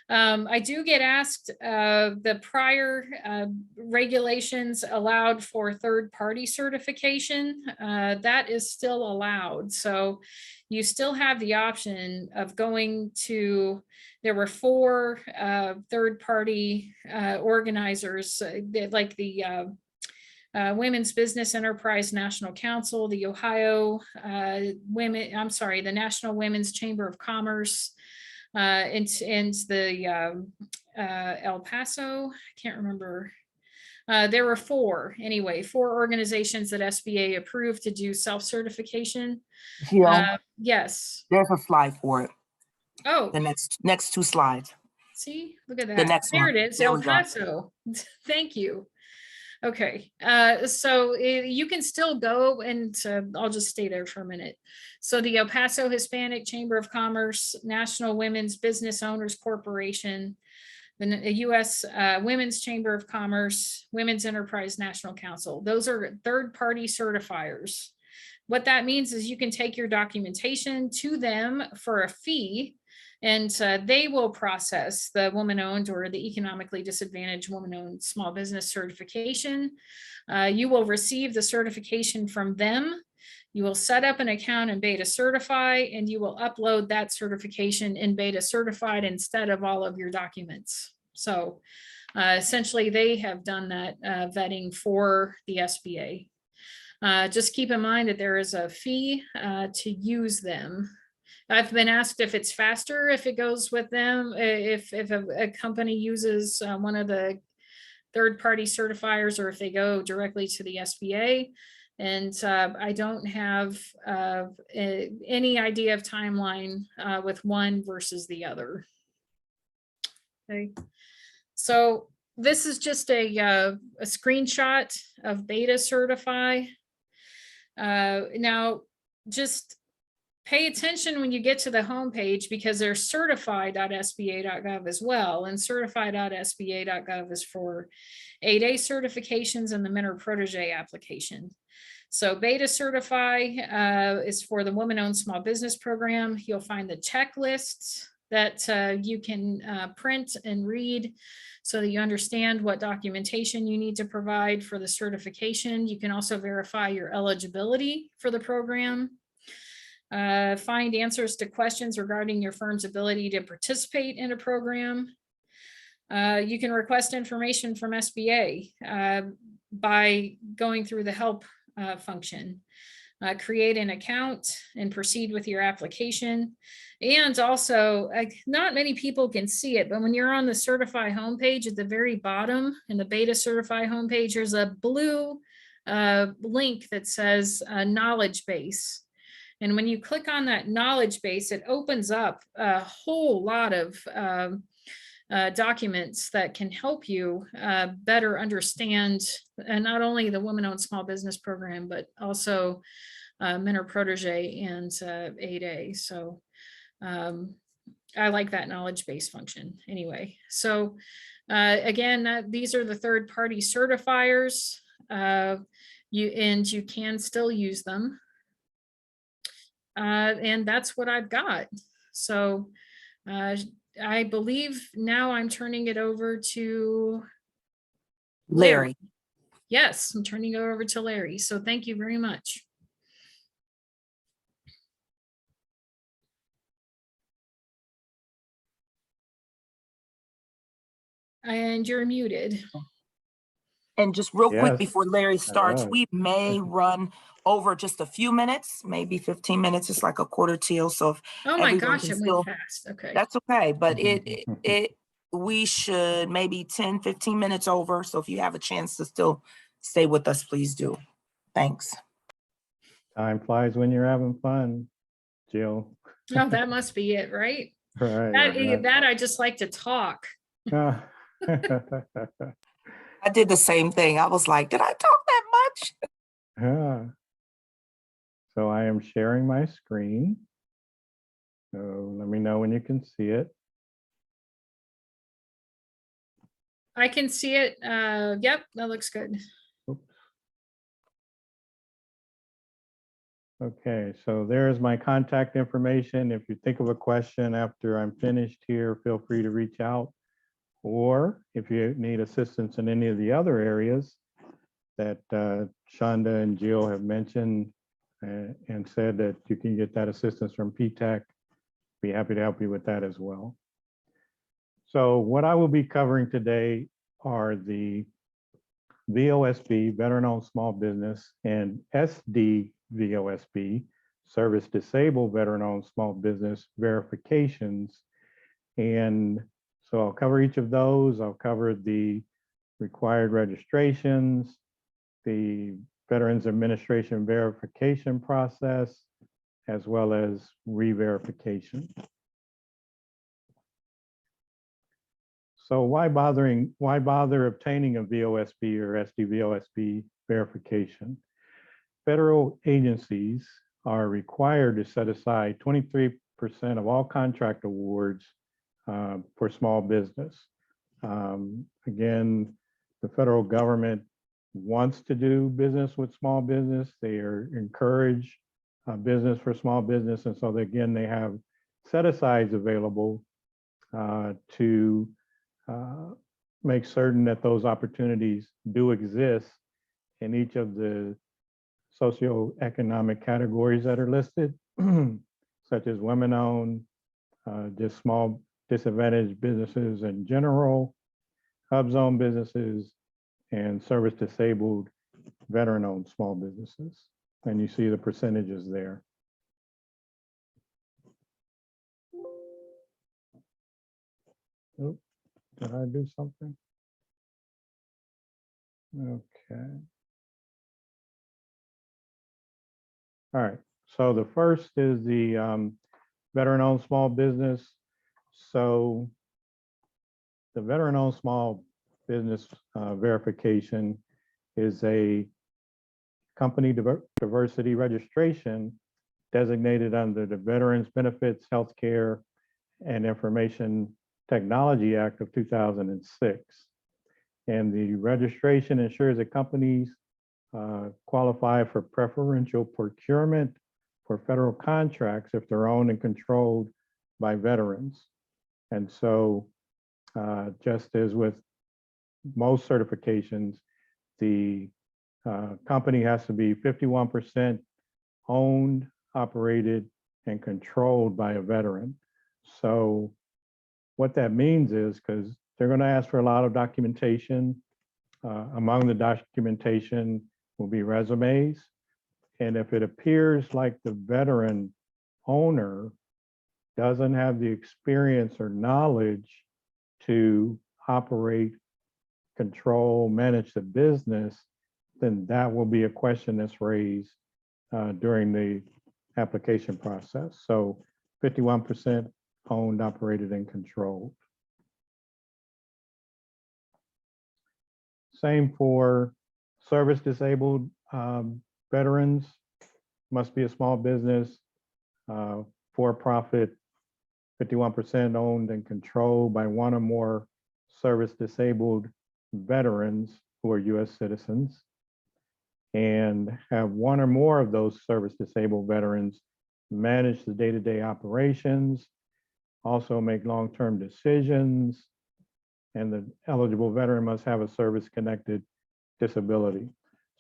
I do get asked, the prior regulations allowed for third-party certification. That is still allowed. So you still have the option of going to, there were 4 third-party organizers, like the Women's Business Enterprise National Council, the Ohio the National Women's Chamber of Commerce, and the El Paso, I can't remember, There were four organizations that SBA approved to do self-certification. Jill, Yes. there's a slide for it. Oh, The next two slides. see, look at The that. next There one. it is, There El we go. Paso. Thank you. Okay, so you can still go and I'll just stay there for a minute. So the El Paso Hispanic Chamber of Commerce, National Women's Business Owners Corporation, the U.S. Women's Chamber of Commerce, Women's Enterprise National Council. Those are third-party certifiers. What that means is you can take your documentation to them for a fee, and they will process the woman-owned or the economically disadvantaged woman-owned small business certification. You will receive the certification from them. You will set up an account in Beta Certify, and you will upload that certification in Beta Certified instead of all of your documents. So essentially, they have done that vetting for the SBA. Just keep in mind that there is a fee to use them. I've been asked if it's faster if it goes with them, if a company uses one of the third-party certifiers, or if they go directly to the SBA. And I don't have any idea of timeline with one versus the other. Okay, so this is just a screenshot of Beta Certify. Now, just pay attention when you get to the homepage, because there's certify.sba.gov as well, and certify.sba.gov is for 8A certifications and the mentor protege application. So Beta Certify is for the woman-owned small business program. You'll find the checklists that you can print and read so that you understand what documentation you need to provide for the certification. You can also verify your eligibility for the program. Find answers to questions regarding your firm's ability to participate in a program. You can request information from SBA by going through the help function. Create an account and proceed with your application. And also, not many people can see it, but when you're on the Certify homepage at the very bottom, in the Beta Certify homepage, there's a blue link that says knowledge base. And when you click on that knowledge base, it opens up a whole lot of documents that can help you better understand not only the woman-owned small business program, but also mentor protege and 8A. So I like that knowledge base function anyway. So again, these are the third-party certifiers. You can still use them. And that's what I've got. So I believe now I'm turning it over to Larry. Yes, I'm turning it over to Larry. So thank you very much. And you're muted. And just real quick Yes, before Larry starts, was. we may run over just a few minutes, maybe 15 minutes. It's like a quarter till. So if Oh my everyone gosh, can it still, went fast. Okay. that's okay. But we should maybe 10, 15 minutes over. So if you have a chance to still stay with us, please do. Thanks. Time flies when you're having fun, Jill. Oh, that must be it, right? Right. That I just like to talk. I did the same thing. I was like, did I talk that much? So I am sharing my screen. So let me know when you can see it. I can see it. Yep, that looks good. Oops. Okay, so there's my contact information. If you think of a question after I'm finished here, feel free to reach out. Or if you need assistance in any of the other areas that Shonda and Jill have mentioned and said that you can get that assistance from PTAC, be happy to help you with that as well. So what I will be covering today are the VOSB, Veteran-Owned Small Business, and SDVOSB, Service Disabled Veteran-Owned Small Business verifications. And so I'll cover each of those. I'll cover the required registrations, the Veterans Administration verification process, as well as re-verification. So why bother obtaining a VOSB or SDVOSB verification? Federal agencies are required to set aside 23% of all contract awards for small business. Again, the federal government wants to do business with small business. They are encourage business for small business. And so again, they have set-asides available to make certain that those opportunities do exist in each of the socioeconomic categories that are listed, such as women-owned, just small disadvantaged businesses in general, HUBZone businesses, and service-disabled veteran-owned small businesses. And you see the percentages there. Oops, did I do something? Okay. All right, so the first is the veteran-owned small business. So the veteran-owned small business verification is a company diversity registration designated under the Veterans Benefits, Healthcare, and Information Technology Act of 2006. And the registration ensures that companies qualify for preferential procurement for federal contracts if they're owned and controlled by veterans. And so just as with most certifications, the company has to be 51% owned, operated, and controlled by a veteran. So what that means is, because they're going to ask for a lot of documentation, among the documentation will be resumes. And if it appears like the veteran owner doesn't have the experience or knowledge to operate, control, manage the business, then that will be a question that's raised during the application process. So 51% owned, operated, and controlled. Same for service disabled veterans, must be a small business, for-profit, 51% owned and controlled by one or more service disabled veterans who are US citizens, and have one or more of those service disabled veterans manage the day-to-day operations, also make long-term decisions, and the eligible veteran must have a service-connected disability.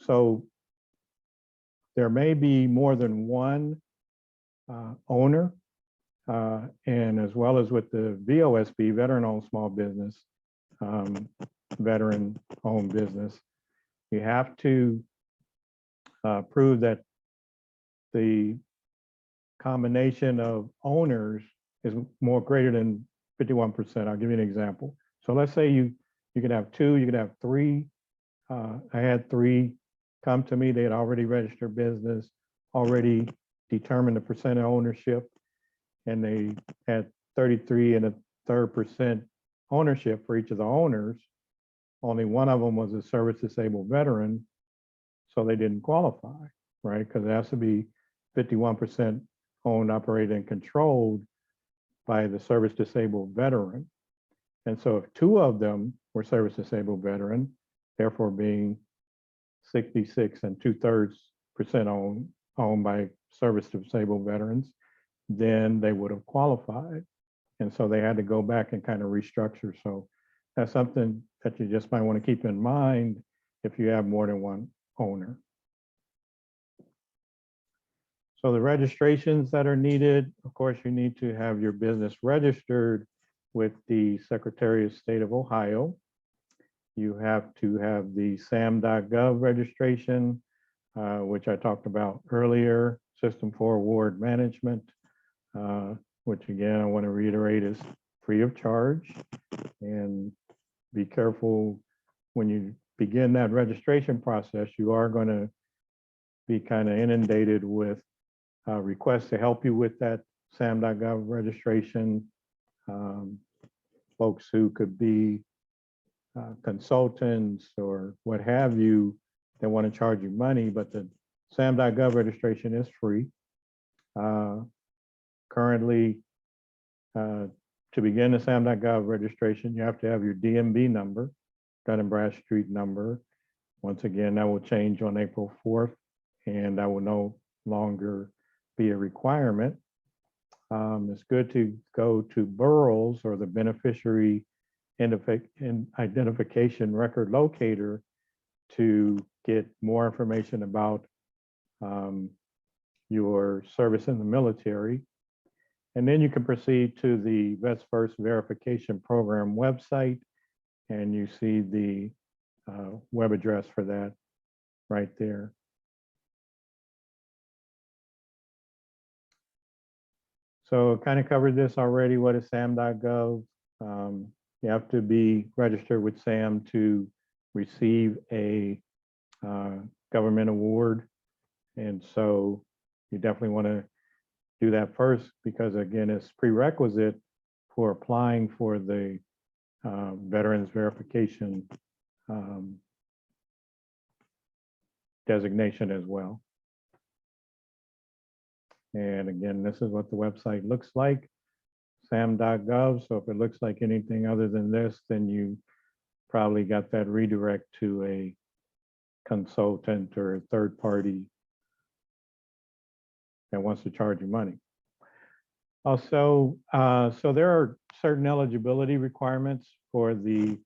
So there may be more than one owner, and as well as with the VOSB, veteran-owned small business, veteran-owned business, you have to prove that the combination of owners is more greater than 51%. I'll give you an example. So let's say you could have two, you could have three. I had three come to me. They had already registered business, already determined the percent of ownership, and they had 33.33% ownership for each of the owners. Only one of them was a service disabled veteran, so they didn't qualify, right? Because it has to be 51% owned, operated, and controlled by the service disabled veteran. And so if two of them were service disabled veteran, therefore being 66 2/3% owned by service disabled veterans, then they would have qualified. And so they had to go back and kind of restructure. So that's something that you just might want to keep in mind if you have more than one owner. So the registrations that are needed, of course, you need to have your business registered with the Secretary of State of Ohio. You have to have the SAM.gov registration, which I talked about earlier, System for Award Management, which again, I want to reiterate is free of charge. And be careful when you begin that registration process, you are going to be kind of inundated with requests to help you with that SAM.gov registration. Folks who could be consultants or what have you that want to charge you money, but the SAM.gov registration is free. Currently, to begin the SAM.gov registration, you have to have your DMV number, Dun and Bradstreet number. Once again, that will change on April 4th, and that will no longer be a requirement. It's good to go to Burrells or the beneficiary identification record locator to get more information about your service in the military. And then you can proceed to the Vets First Verification Program website, and you see the web address for that right there. So kind of covered this already. What is SAM.gov? You have to be registered with SAM to receive a government award. And so you definitely want to do that first, because again, it's prerequisite for applying for the Veterans Verification designation as well. And again, this is what the website looks like, sam.gov. So if it looks like anything other than this, then you probably got that redirect to a consultant or a third party that wants to charge you money. Also, so there are certain eligibility requirements for the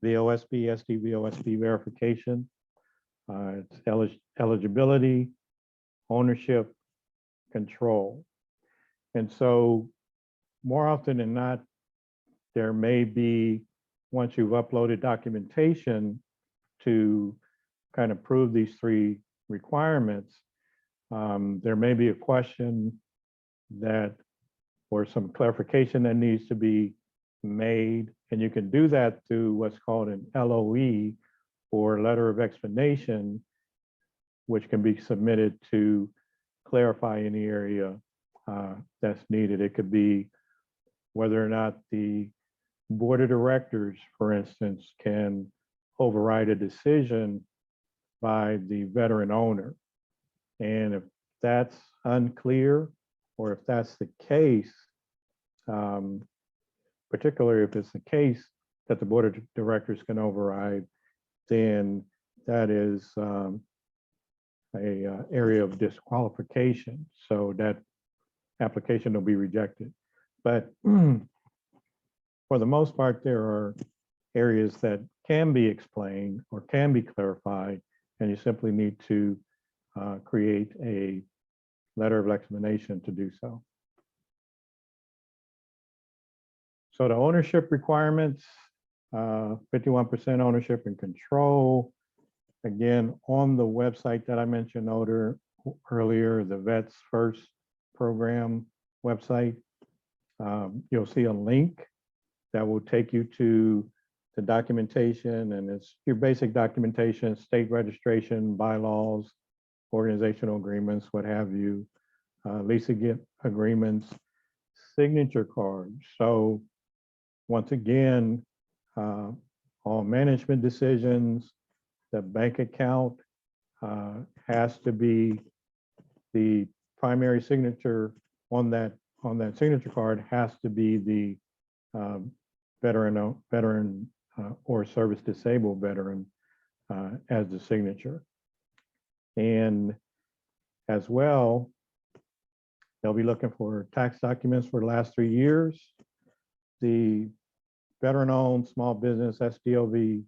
VOSB, SDVOSB verification. It's eligibility, ownership, control. And so more often than not, there may be, once you've uploaded documentation to kind of prove these three requirements, there may be a question that, or some clarification that needs to be made. And you can do that through what's called an LOE, or letter of explanation, which can be submitted to clarify any area that's needed. It could be whether or not the board of directors, for instance, can override a decision by the veteran owner. And if that's unclear, or if that's the case, particularly if it's the case that the board of directors can override, then that is a area of disqualification. So that application will be rejected. But for the most part, there are areas that can be explained or can be clarified, and you simply need to create a letter of explanation to do so. So the ownership requirements, 51% ownership and control. Again, on the website that I mentioned earlier, the Vets First program website, you'll see a link that will take you to the documentation, and it's your basic documentation, state registration, bylaws, organizational agreements, what have you, lease agreements, signature cards. So once again, all management decisions, the bank account has to be the primary signature on that signature card, has to be the veteran or service disabled veteran as the signature. And as well, they'll be looking for tax documents for the last 3 years. The veteran-owned small business SDVOSB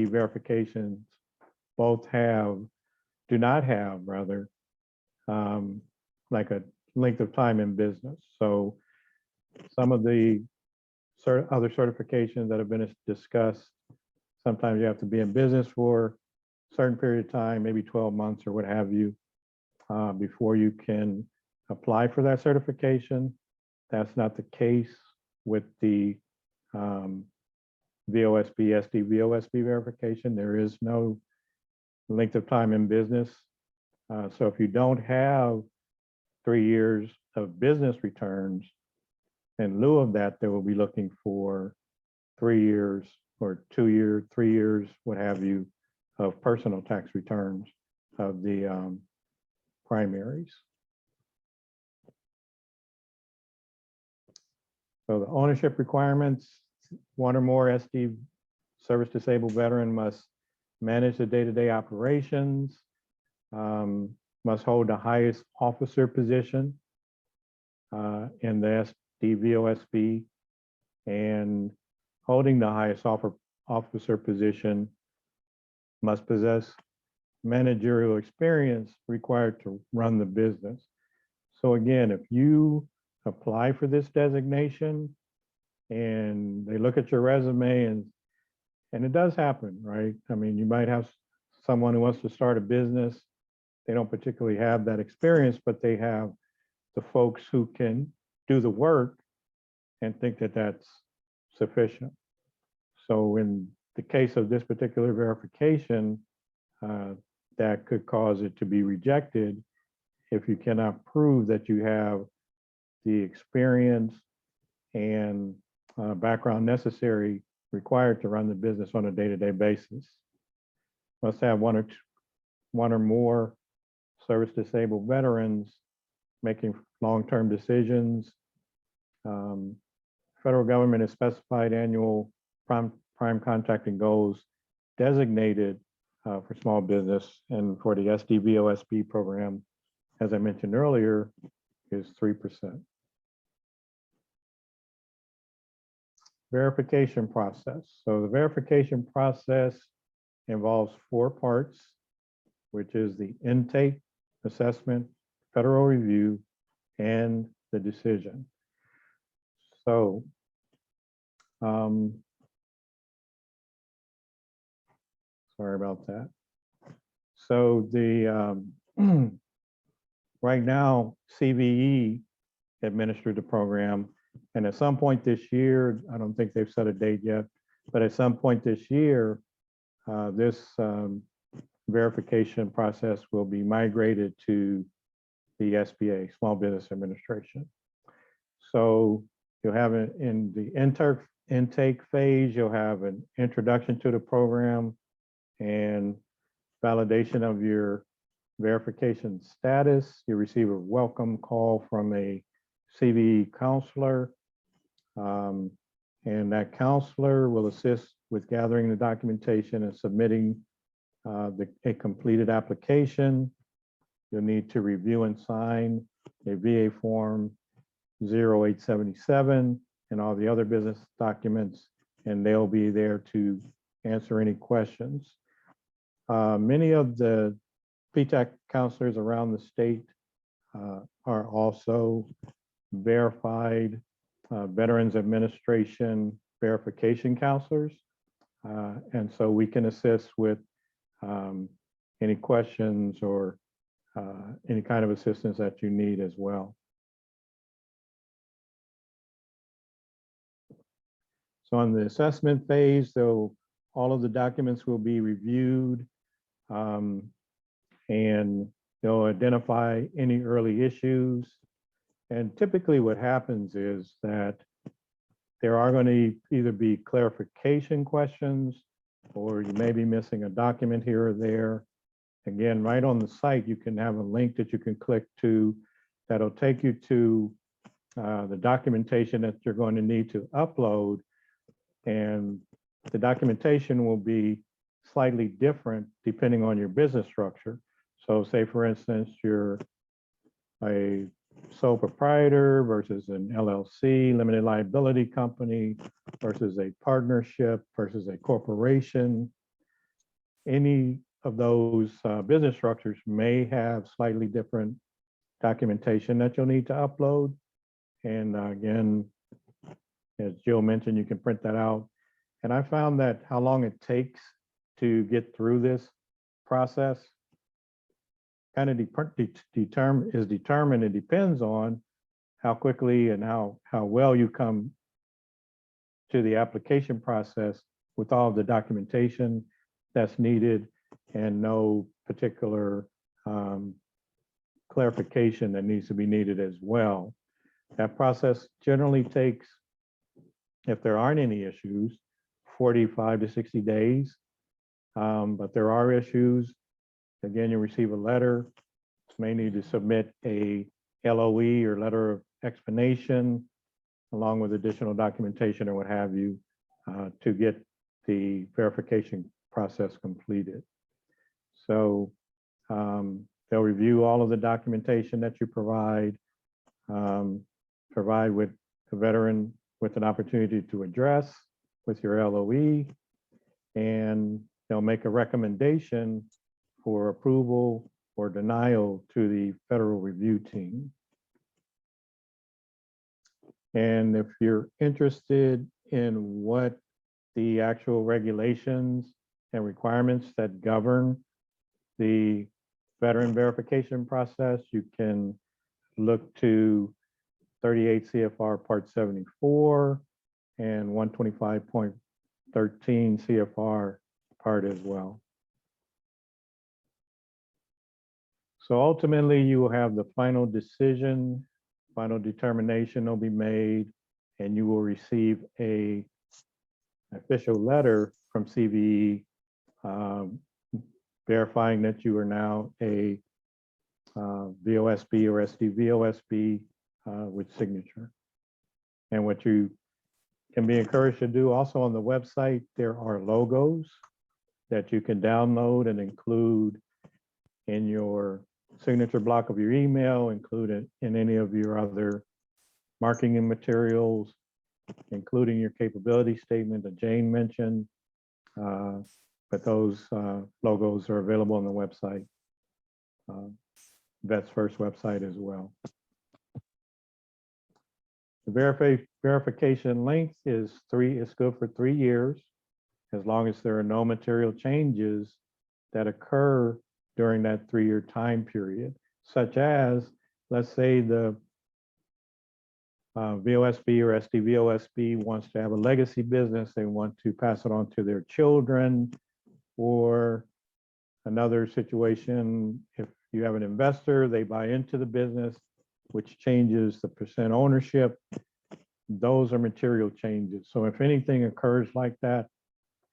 verifications both do not have like a length of time in business. So some of the other certifications that have been discussed, sometimes you have to be in business for a certain period of time, maybe 12 months or what have you, before you can apply for that certification. That's not the case with the VOSB, SDVOSB verification. There is no length of time in business. So if you don't have 3 years of business returns, in lieu of that, they will be looking for 3 years or 2 years, 3 years, what have you, of personal tax returns of the primaries. So the ownership requirements, 1 or more SD service disabled veteran must manage the day-to-day operations, must hold the highest officer position in the SDVOSB, and holding the highest officer position must possess managerial experience required to run the business. So again, if you apply for this designation and they look at your resume, and it does happen, right? I mean, you might have someone who wants to start a business. They don't particularly have that experience, but they have the folks who can do the work and think that that's sufficient. So in the case of this particular verification, that could cause it to be rejected if you cannot prove that you have the experience and background necessary required to run the business on a day-to-day basis. Must have one or more service disabled veterans making long-term decisions. Federal government has specified annual prime contracting goals designated for small business, and for the SDVOSB program, as I mentioned earlier, is 3%. Verification process. So the verification process involves 4 parts, which is the intake, assessment, federal review, and the decision. So sorry about that. So the right now, CVE administered the program, and at some point this year, I don't think they've set a date yet, but at some point this year, this verification process will be migrated to the SBA, Small Business Administration. So you'll have it in the intake phase, you'll have an introduction to the program and validation of your verification status. You receive a welcome call from a CVE counselor, and that counselor will assist with gathering the documentation and submitting a completed application. You'll need to review and sign a VA form 0877 and all the other business documents, and they'll be there to answer any questions. Many of the PTAC counselors around the state are also verified Veterans Administration verification counselors. And so we can assist with any questions or any kind of assistance that you need as well. So on the assessment phase, though, all of the documents will be reviewed, and they'll identify any early issues. And typically what happens is that there are going to either be clarification questions, or you may be missing a document here or there. Again, right on the site, you can have a link that you can click to that'll take you to the documentation that you're going to need to upload. And the documentation will be slightly different depending on your business structure. So say, for instance, you're a sole proprietor versus an LLC, limited liability company, versus a partnership versus a corporation. Any of those business structures may have slightly different documentation that you'll need to upload. And again, as Jill mentioned, you can print that out. And I found that how long it takes to get through this process kind of determined. It depends on how quickly and how well you come to the application process with all the documentation that's needed and no particular clarification that needs to be needed as well. That process generally takes, if there aren't any issues, 45 to 60 days. But there are issues. Again, you receive a letter, may need to submit a LOE or letter of explanation along with additional documentation or what have you to get the verification process completed. So they'll review all of the documentation that you provide with the veteran with an opportunity to address with your LOE, and they'll make a recommendation for approval or denial to the federal review team. And if you're interested in what the actual regulations and requirements that govern the veteran verification process, you can look to 38 CFR Part 74 and 125.13 CFR Part as well. So ultimately, you will have the final decision, final determination will be made, and you will receive an official letter from CVE verifying that you are now a VOSB or SDVOSB with signature. And what you can be encouraged to do also on the website, there are logos that you can download and include in your signature block of your email, include it in any of your other marketing materials, including your capability statement that Jane mentioned. But those logos are available on the website, Vets First website as well. The verification length is good for 3 years, as long as there are no material changes that occur during that 3-year time period, such as, let's say the VOSB or SDVOSB wants to have a legacy business, they want to pass it on to their children, or another situation, if you have an investor, they buy into the business, which changes the percent ownership. Those are material changes. So if anything occurs like that,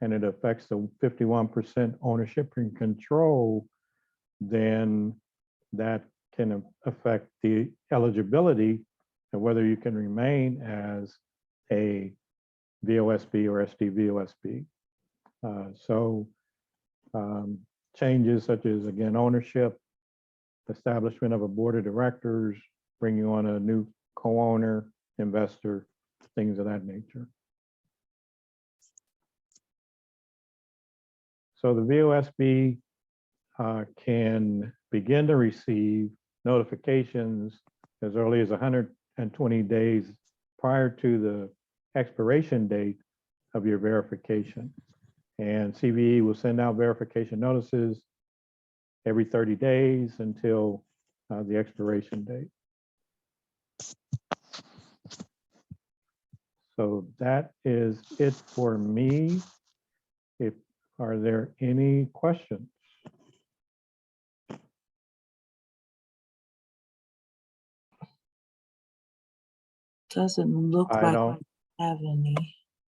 and it affects the 51% ownership and control, then that can affect the eligibility and whether you can remain as a VOSB or SDVOSB. Changes such as, again, ownership, establishment of a board of directors, bringing on a new co-owner, investor, things of that nature. So the VOSB can begin to receive notifications as early as 120 days prior to the expiration date of your verification. And CVE will send out verification notices every 30 days until the expiration date. So that is it for me. Are there any questions? Doesn't look like I have any.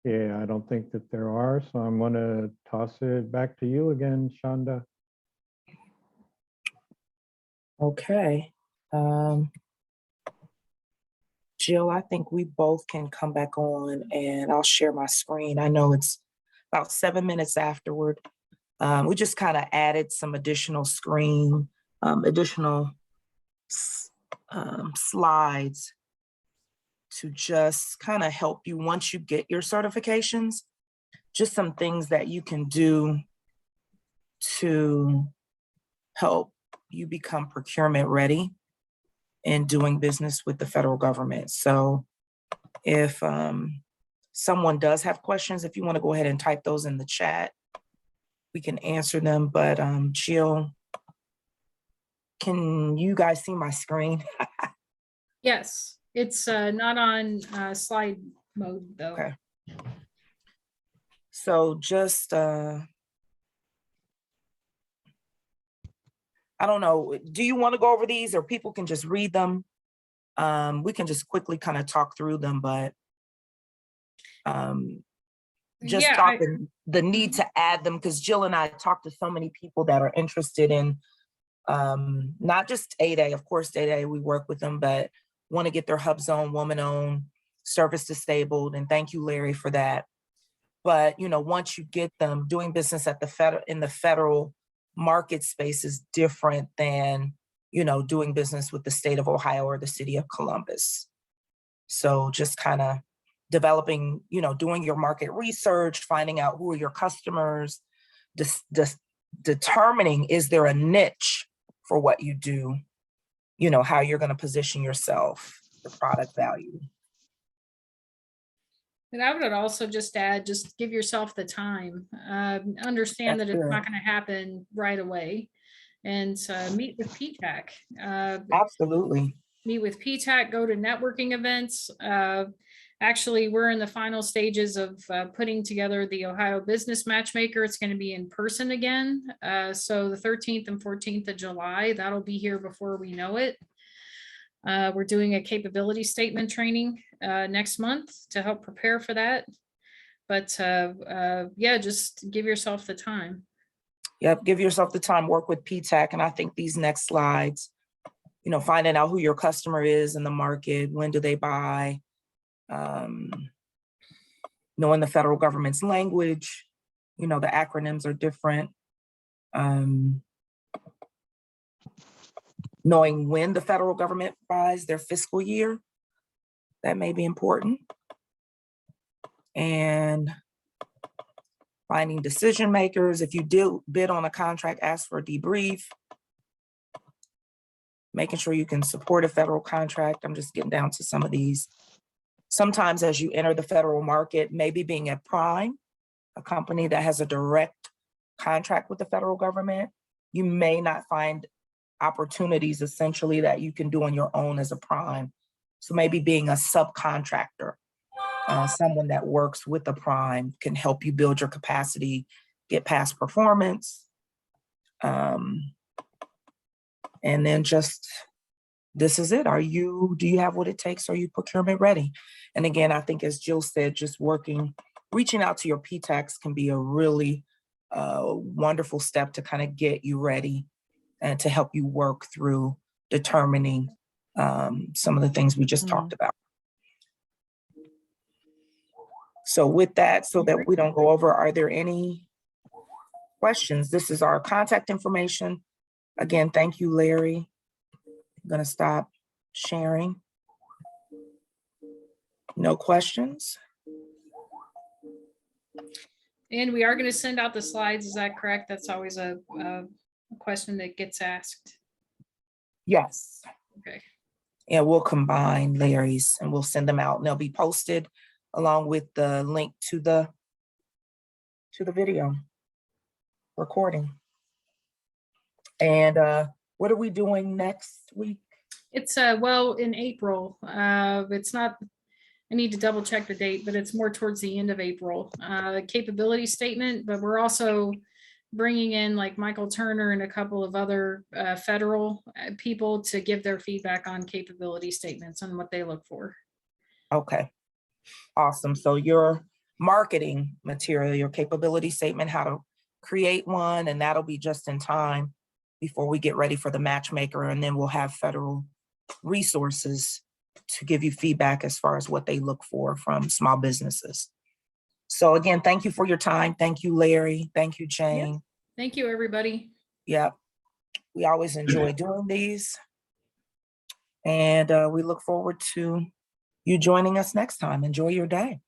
Yeah, I don't think that there are, so I'm going to toss it back to you again, Shonda. Okay. Jill, I think we both can come back on and I'll share my screen. I know it's about 7 minutes afterward. We just kind of added some additional screen, additional slides to just kind of help you once you get your certifications, just some things that you can do to help you become procurement ready in doing business with the federal government. So if someone does have questions, if you want to go ahead and type those in the chat, we can answer them. But Jill, can you guys see my screen? Yes, it's not on slide mode though. Okay. So just, I don't know, do you want to go over these or people can just read them? We can just quickly kind of talk through them, but just Yeah, talking the need to add them, because Jill and I talked to so many people that are interested in not just 8A, of course, 8A, we work with them, but want to get their HUBZone, woman-owned, service disabled, and thank you, Larry, for that. But, you know, once you get them, doing business at the in the federal market space is different than, you know, doing business with the state of Ohio or the city of Columbus. So just kind of developing, you know, doing your market research, finding out who are your customers, determining, is there a niche for what you do, you know, how you're going to position yourself, the product value. and I would also just add, just give yourself the time. Understand That's that it's good. not going to happen right away. And meet with PTAC. Absolutely. Meet with PTAC, go to networking events. Actually, we're in the final stages of putting together the Ohio Business Matchmaker. It's going to be in person again. So the 13th and 14th of July, that'll be here before we know it. We're doing a capability statement training next month to help prepare for that. But yeah, just give yourself the time. Yep, give yourself the time, work with PTAC. And I think these next slides, you know, finding out who your customer is in the market, when do they buy, knowing the federal government's language, you know, the acronyms are different. Knowing when the federal government buys, their fiscal year, that may be important. And finding decision makers. If you do bid on a contract, ask for a debrief. Making sure you can support a federal contract. I'm just getting down to some of these. Sometimes as you enter the federal market, maybe being a prime, a company that has a direct contract with the federal government, you may not find opportunities essentially that you can do on your own as a prime. So maybe being a subcontractor, someone that works with the prime can help you build your capacity, get past performance. And then just, this is it. Do you have what it takes? Are you procurement ready? And again, I think as Jill said, just reaching out to your PTACs can be a really wonderful step to kind of get you ready and to help you work through determining some of the things we just talked about. So with that, so that we don't go over, are there any questions? This is our contact information. Again, thank you, Larry. I'm gonna stop sharing. No questions? And we are going to send out the slides. Is that correct? That's always a question that gets asked. Yes. Okay. And we'll combine Larry's and we'll send them out and they'll be posted along with the link to the video recording. And what are we doing next week? It's well, in April. It's not, I need to double check the date, but it's more towards the end of April. Capability statement, but we're also bringing in like Michael Turner and a couple of other federal people to give their feedback on capability statements and what they look for. Okay, awesome. So your marketing material, your capability statement, how to create one, and that'll be just in time before we get ready for the matchmaker. And then we'll have federal resources to give you feedback as far as what they look for from small businesses. So again, thank you for your time. Thank you, Larry. Thank you, Jane. Yep. Thank you, everybody. Yeah, we always enjoy doing these. And we look forward to you joining us next time. Enjoy your day.